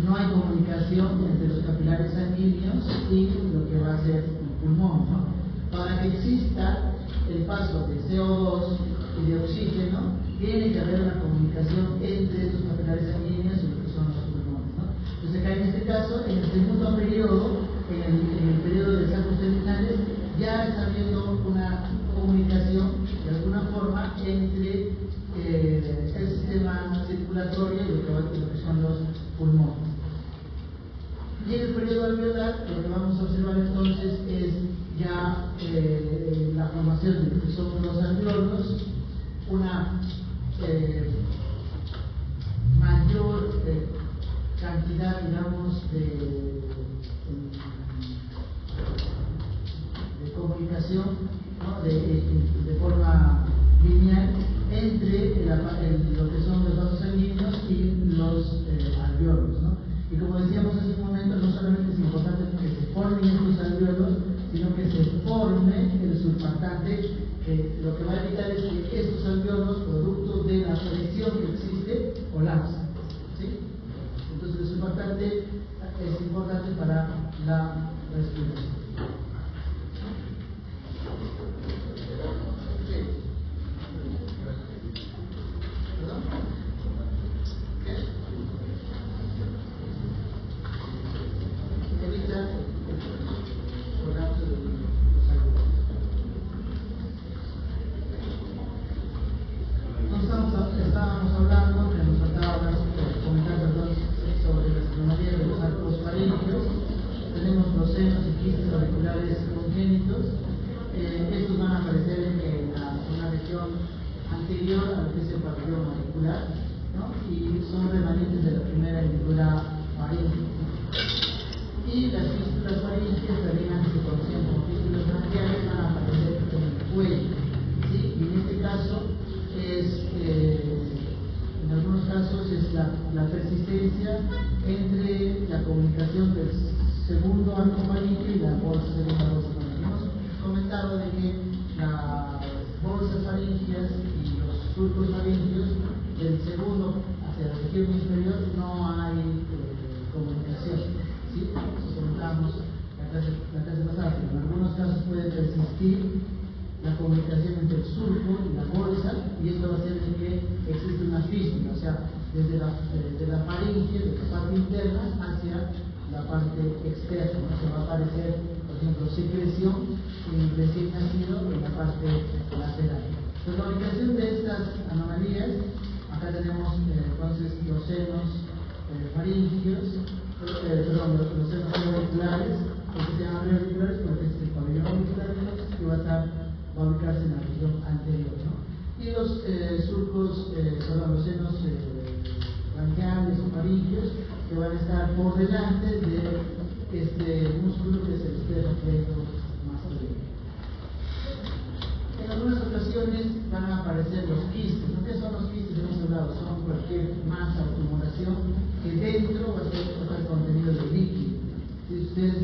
no hay comunicación entre los capilares sanguíneos y lo que va a ser el pulmón, ¿no? Para que exista el paso de CO2 y de oxígeno, tiene que haber una comunicación entre estos capilares sanguíneos y lo que son los pulmones, ¿no? Entonces acá en este caso, en el segundo periodo, en el periodo de sacros terminales, ya está habiendo una comunicación de alguna forma entre el sistema circulatorio y lo que son los pulmones. Y en el periodo alveolar, lo que vamos a observar entonces es ya la formación de lo que son los alveolos, una mayor cantidad, digamos, de comunicación, ¿no? de forma lineal entre lo que son los vasos sanguíneos y los alveolos, ¿no? Y como decíamos hace un momento, no solamente es importante que se formen estos alveolos, sino que se forme el surfactante, que lo que va a evitar es que estos alveolos, producto de la presión que existe, colapsen, ¿sí? Entonces el surfactante es importante para la respiración. Estábamos hablando, que nos faltaba comentar sobre las anomalías de los arcos faríngeos. Tenemos los senos y quistes auriculares congénitos. Estos van a aparecer en una región anterior a lo que es el pabellón auricular, ¿no? Y son remanentes de la primera hendidura faríngea. Y las fístulas faríngeas, también antes se conocían como fístulas branquiales, van a aparecer en el cuello, ¿sí? Y en este caso en algunos casos es la persistencia entre la comunicación del segundo arco faríngeo y la segunda bolsa faríngea. Hemos comentado de que las bolsas faríngeas y los surcos faríngeos del segundo hacia la región inferior no hay comunicación, ¿sí? Eso comentábamos la clase pasada, pero en algunos casos puede persistir la comunicación entre el surco y la bolsa, y esto va a hacer que existe una fístula, o sea, desde la faringe, de la parte interna hacia la parte externa, ¿no? Se va a aparecer, por ejemplo, secreción en recién nacido en la parte lateral. Pues la ubicación de estas anomalías, acá tenemos entonces los senos faríngeos, los senos auriculares, que se llaman auriculares porque es el pabellón auricular que va a ubicarse en la región anterior, ¿no? Y los surcos, los senos branquiales o faríngeos, que van a estar por delante de este músculo que es el esternocleido masculino. En algunas ocasiones van a aparecer los quistes, ¿no? ¿Qué son los quistes? Hemos hablado, son cualquier masa o tumoración que dentro va a estar contenido de líquido. Si ustedes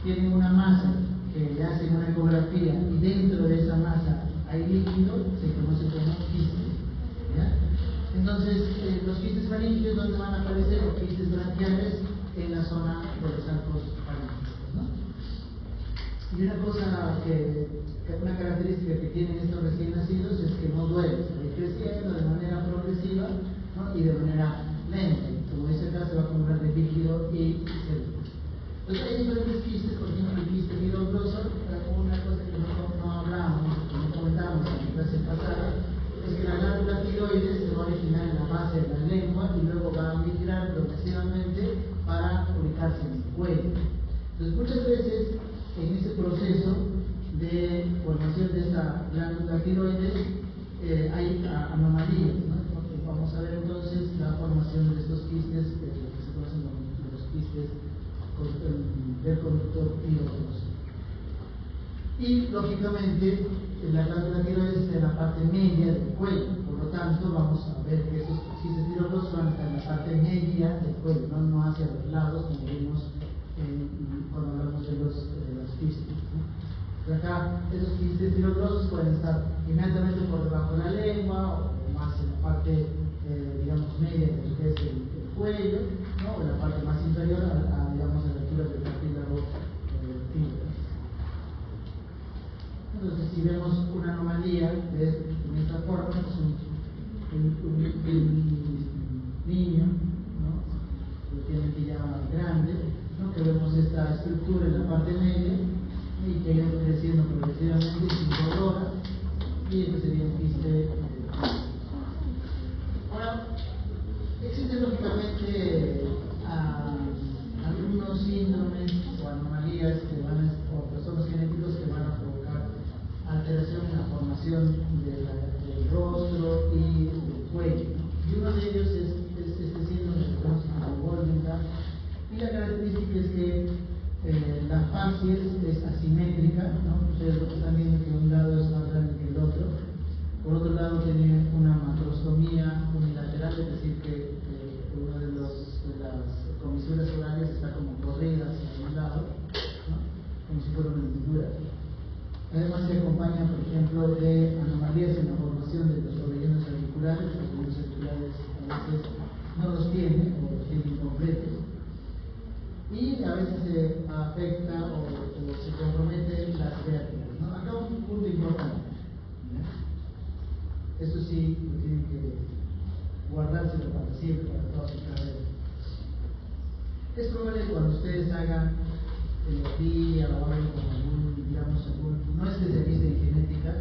tienen una masa que le hacen una ecografía y dentro de esa masa hay líquido, se conoce como quiste, ¿ya? Entonces, los quistes faríngeos, ¿dónde van a aparecer? Los quistes branquiales en la zona de los arcos faríngeos, ¿no? Y una característica que tienen estos recién nacidos es que no duelen, van creciendo de manera progresiva, ¿no? Y de manera lenta. Como dice acá, se va a acumular de líquido y células. Entonces hay diferentes quistes, por ejemplo el quiste fibroso, una cosa que no hablábamos, que no comentábamos en la clase pasada, es que la glándula tiroides se va a originar en la base de la lengua y luego va a migrar progresivamente para ubicarse en el cuello. Entonces muchas veces en ese proceso de formación de esta glándula tiroides hay anomalías, ¿no? Vamos a ver entonces la formación de estos quistes, que se conocen como los quistes del conductor piloso. Y lógicamente la glándula tiroides está en la parte media del cuello, por por lo tanto vamos a ver que esos quistes fibrosos van a estar en la parte media del cuello, no hacia los lados como vimos cuando hablamos de los quistes, ¿no? Acá esos quistes fibrosos pueden estar inmediatamente por debajo de la lengua o más en la parte digamos media de lo que es el cuello, ¿no? O en la parte más inferior digamos a la altura del cartílago fibroso. Entonces, si vemos una anomalía de esta forma, es un niño, ¿no? Lo tienen que llamar grande, ¿no? Que vemos esta estructura en la parte media y que va creciendo progresivamente sin dolor, y este sería un quiste. Ahora, existen lógicamente algunos síndromes o anomalías o trastornos genéticos que van a provocar alteración en la formación del rostro y del cuello, ¿no? Y uno de ellos es este síndrome que conocemos como Goldenberg, y la característica es que la facies es asimétrica, ¿no? Ustedes lo que están viendo que un lado es más grande que el otro. Por otro lado tiene una macrostomía unilateral, es decir que una de las comisuras orales está como corrida hacia un lado, ¿no? Como si fuera una hendidura. Además se acompaña, por ejemplo, de anomalías en la formación de los rellenos auriculares. Los rellenos auriculares a veces no los tiene o los tiene incompletos. Y a veces se afecta o se comprometen las vértebras, ¿no? Acá un punto importante, ¿no? Esto sí lo tienen que guardárselo para siempre, para toda su carrera. Es probable que cuando ustedes hagan teología o algo con no especialista en genética,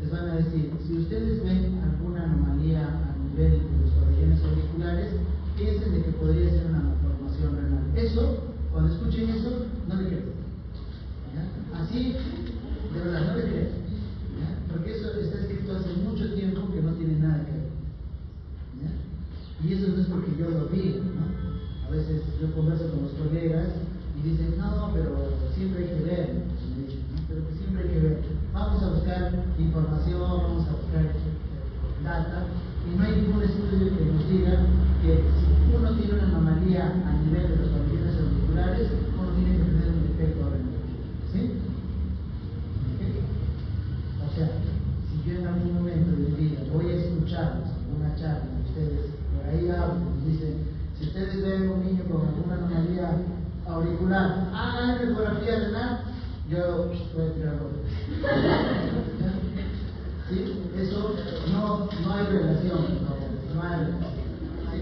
les van a decir, si ustedes ven alguna anomalía a nivel de los pabellones auriculares, piensen de que podría ser una malformación renal. Eso, cuando escuchen eso, no le crean. Así, de verdad, no le crean. Porque eso está escrito hace mucho tiempo que no tiene nada que ver. Y eso no es porque yo lo diga, ¿no? A veces yo converso con los colegas y dicen, no, pero siempre hay que ver, me dicen, ¿no? Pero que siempre hay que ver. Vamos a buscar información, vamos a buscar data, y no hay ningún estudio que nos diga que si uno tiene una anomalía a nivel de los pabellones auriculares, uno tiene que tener un defecto renal. ¿Sí? ¿Okay? O sea, si yo en algún momento de mi vida voy a escucharlos en una charla, ustedes por ahí hablan y dicen, si ustedes ven un niño con alguna anomalía auricular, hagan ecografía renal, yo voy a tirar rollo. ¿Sí? Eso no hay relación, no hay relación. ¿Sí?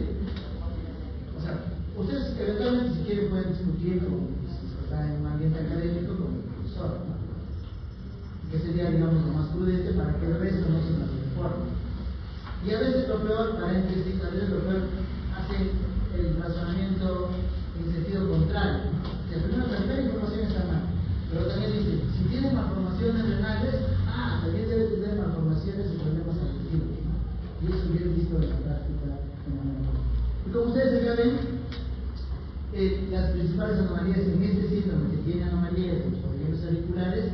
O sea, ustedes eventualmente si quieren pueden discutir si está en un ambiente académico con el profesor, ¿no? Que sería, digamos, lo más prudente para que el resto no se nos informe. Y a veces lo peor, paréntesis, a veces lo peor hace el razonamiento en sentido contrario, ¿no? O sea, primero la información está mal, pero también dice, si tiene malformaciones renales, también debe tener malformaciones y problemas auditivos, ¿no? Y eso bien visto en la práctica. Y como ustedes acá ven, las principales anomalías en este síndrome que tiene anomalías en los pabellones auriculares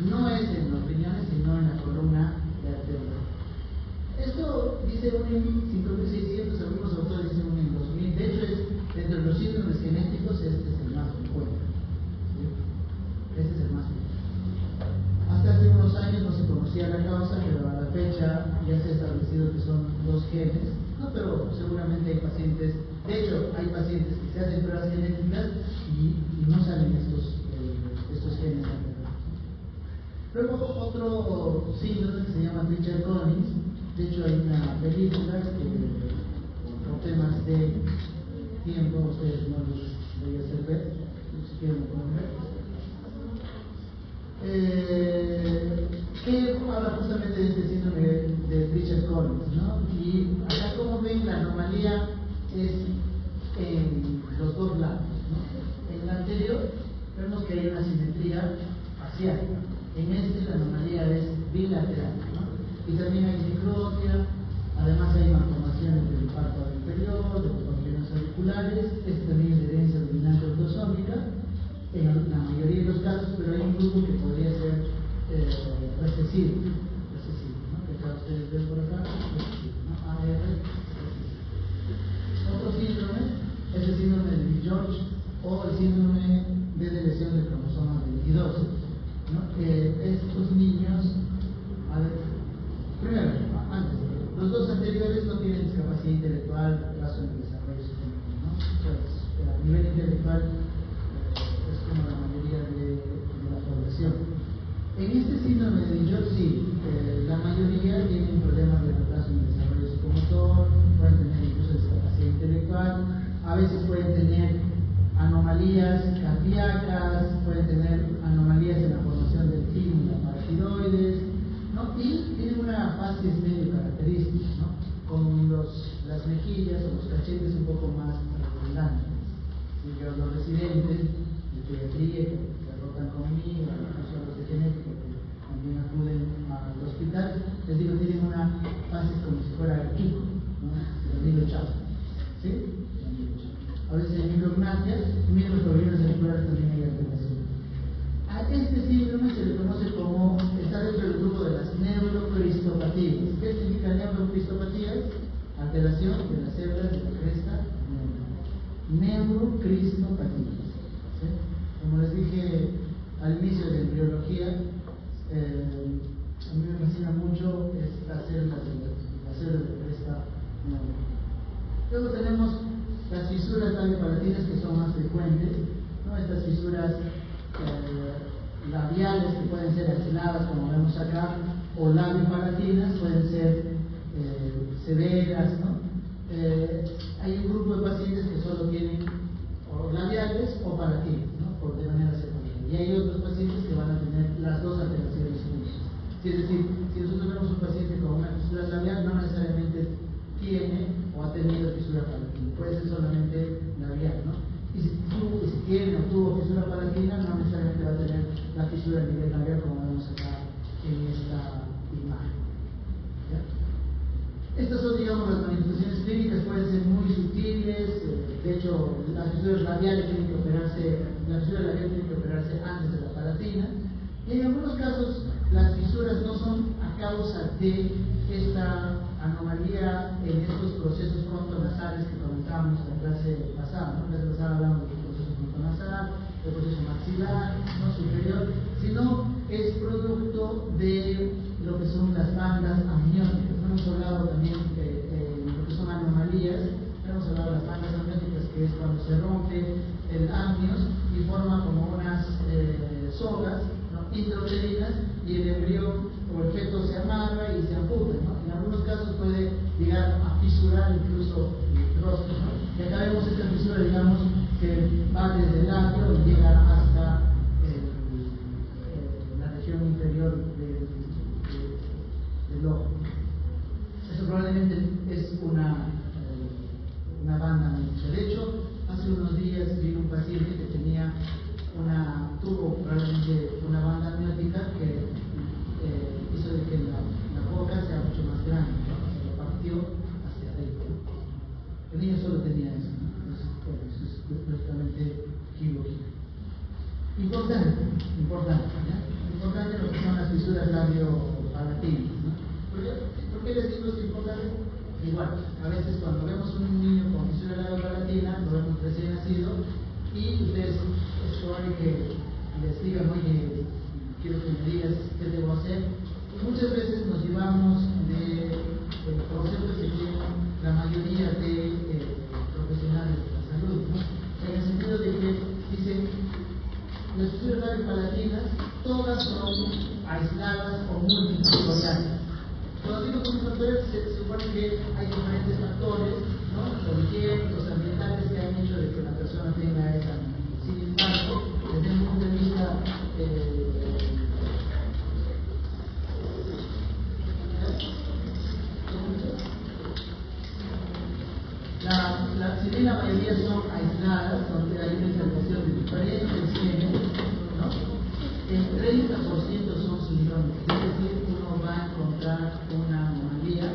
no es en los riñones, sino en la columna vertebral. Esto dice un en 5.600, algunos autores dicen un en 2.000. De hecho, dentro de los síndromes genéticos, este es el más frecuente. ¿Sí? Este es el más frecuente. Hasta hace unos años no se conocía la causa, pero a la fecha ya se ha establecido que son 2 genes. No, pero seguramente hay pacientes, de hecho, hay pacientes que se hacen pruebas genéticas y no salen estos genes. Luego, otro síndrome que se llama Treacher-Collins. De hecho, hay una película que, por temas de tiempo, ustedes no los voy a hacer ver, si quieren lo pueden ver. Que habla justamente de este síndrome de Treacher-Collins, ¿no? Y acá, como ven, la anomalía es en los dos lados, ¿no? En el anterior vemos que hay una simetría facial. En este la anomalía es bilateral, ¿no? Y también hay microtia, además hay malformaciones del párpado inferior, de los pabellones auriculares. Este también es de herencia dominante autosómica en la mayoría de los casos, pero hay un grupo que podría ser recesivo, ¿no? Que acá ustedes ven por acá, recesivo, ¿no? ¿no? Estos niños, a ver, primero, antes, los dos anteriores no tienen discapacidad intelectual, trazo en el desarrollo psicológico, ¿no? Pues, a nivel intelectual es como la mayoría de la población. En este síndrome de Dijon, sí, la mayoría tienen problemas de retraso en el desarrollo psicomotor, pueden tener incluso discapacidad intelectual, a veces pueden tener anomalías cardíacas, pueden tener anomalías en la formación del timo y la paratiroides, ¿no? Y tienen una fases medio característica, ¿no? Con las mejillas o los cachetes un poco más redundantes. Los residentes de pediatría que rotan conmigo, incluso los de genética que también acuden al hospital, les digo, tienen una fase como si fuera el pico, ¿no? El amigo chavo, ¿sí? A veces hay micrognatia, y mientras los problemas auriculares también hay alteración. A este síndrome se le conoce como, está dentro del grupo de las neurocristopatías. ¿Qué significa neurocristopatías? Alteración de las células de la cresta neurocristopatías. ¿Sí? Como les dije al inicio de embriología, a mí me fascina mucho estas células de la cresta neuronal. Luego tenemos las fisuras labiopalatinas, que son más frecuentes, ¿no? Estas fisuras labiales que pueden ser aisladas, como vemos acá, o labiopalatinas, pueden ser severas, ¿no? Hay un grupo de pacientes que solo tienen o labiales o palatinas, ¿no? De manera separada. Y hay otros pacientes que van a tener las dos alteraciones juntas. Es decir, si nosotros vemos un paciente con una fisura labial, no necesariamente tiene o ha tenido fisura palatina, puede ser solamente labial, ¿no? Y si tiene o tuvo fisura palatina, no necesariamente va a tener la fisura a nivel labial, como vemos acá en esta imagen. ¿Ya? Estas son, digamos, las manifestaciones clínicas, pueden ser muy sutiles. De hecho, las fisuras labiales tienen que operarse, la fisura labial tiene que operarse antes de la palatina. Y en algunos casos, las fisuras no son a causa de esta anomalía en estos procesos frontonasales que comentábamos en la clase pasada, ¿no? En la clase pasada hablamos del proceso frontonasal, del proceso maxilar, ¿no? Superior, sino es producto de lo que son las bandas amnióticas. Hemos hablado también de lo que son anomalías, hemos hablado de las bandas amnióticas, que es cuando se rompe el amnios y forma como unas sogas, ¿no? Intrauterinas, y el embrión o el feto se amarra y se amputa, ¿no? En algunos casos puede llegar a fisurar incluso el rostro, ¿no? Y acá vemos esta fisura, digamos, que va desde el labio y llega hasta la región inferior del ojo. Eso probablemente es una banda amniótica. De hecho, hace unos días vino un paciente que tuvo probablemente una banda amniótica que hizo de que la boca sea mucho más grande, ¿no? Se lo partió hacia adentro. El niño solo tenía eso, ¿no? Entonces, bueno, eso es lógicamente quirúrgico. Importante lo que son las fisuras labiopalatinas, ¿no? ¿Por qué les digo esto importante? Igual, a veces cuando vemos un niño con fisura labiopalatina, lo vemos recién nacido, y ustedes es probable que les digan, oye, quiero que me digas qué debo hacer. Y muchas veces nos llevamos de conceptos que tienen la mayoría de profesionales de la salud, ¿no? En el sentido de que dicen, las fisuras labiopalatinas todas son aisladas o multifactoriales. Cuando digo multifactoriales, se supone que hay diferentes factores, ¿no? Higiénicos, ambientales, que han hecho de que la persona tenga esa. Sin embargo, desde un punto de vista si bien la mayoría son aisladas, donde hay una intervención de diferentes genes, ¿no? El 30% son sindrómicos, es decir, uno va a encontrar una anomalía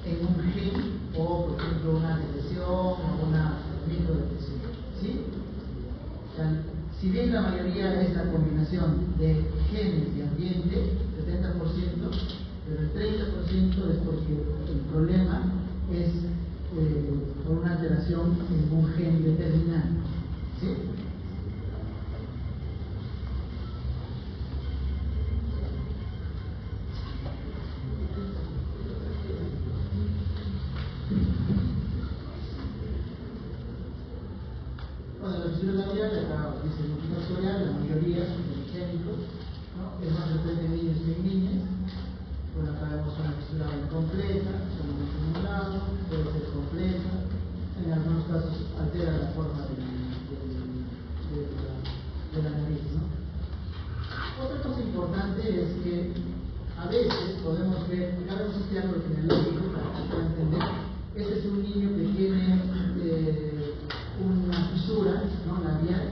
en un gen o, por ejemplo, una depresión o una microdepresión, ¿sí? O sea, si bien la mayoría es la combinación de genes y ambiente, 70%, pero el 30% es porque el problema es por una alteración en un gen determinado, ¿sí? importante es que a veces podemos ver, acá vemos este árbol genealógico para que puedan entender. Este es un niño que tiene una fisura, ¿no?, labial,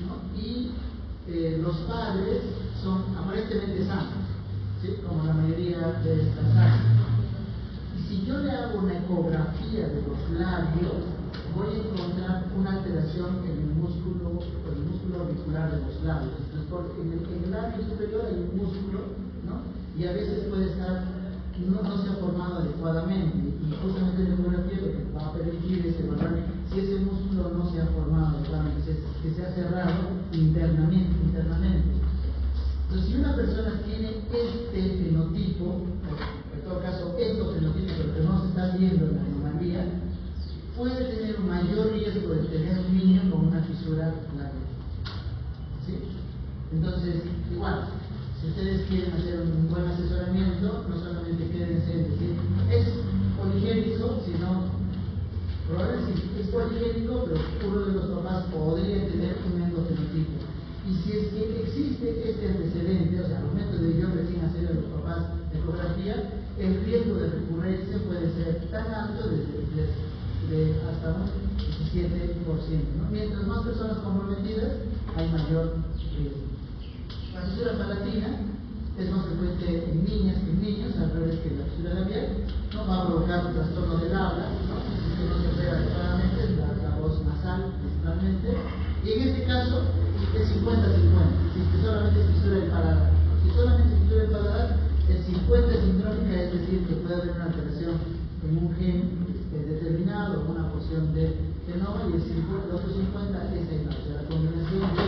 ¿no? Y los padres son aparentemente sanos, ¿sí?, como la mayoría de estas áreas. Y si yo le hago una ecografía de los labios, voy a encontrar una alteración en el músculo auricular de los labios. Entonces, en el labio superior hay un músculo, ¿no?, y a veces puede estar, no se ha formado adecuadamente, y justamente la ecografía lo que va a permitir es evaluar si ese músculo no se ha formado adecuadamente, que se ha cerrado internamente. Entonces, si una persona tiene este fenotipo, en todo caso estos fenotipos, pero que no se está viendo en la anomalía, puede tener un mayor riesgo de tener un niño con una fisura labial, ¿sí? Entonces, igual, si ustedes quieren hacer un buen asesoramiento, no solamente quédense en decir es poligénico, sino probablemente es poligénico, pero uno de los papás podría tener un endofenotipo. Y si es que existe este antecedente, o sea, al momento de yo recién hacer a los papás ecografía, el riesgo de recurrencia puede ser tan alto de hasta un 17%, ¿no? Mientras más personas comprometidas, hay mayor riesgo. La fisura palatina es más frecuente en niñas que en niños, al revés que la fisura labial, ¿no? Va a provocar un trastorno del habla, ¿no? Si no se opera adecuadamente, la voz nasal principalmente, y en este caso es 50-50, si solamente es fisura del paladar. Si solamente es fisura del paladar, el 50 es sindrómica, es decir, que puede haber una alteración en un gen determinado, una porción de genoma, y el otro 50 es el, o sea, la combinación de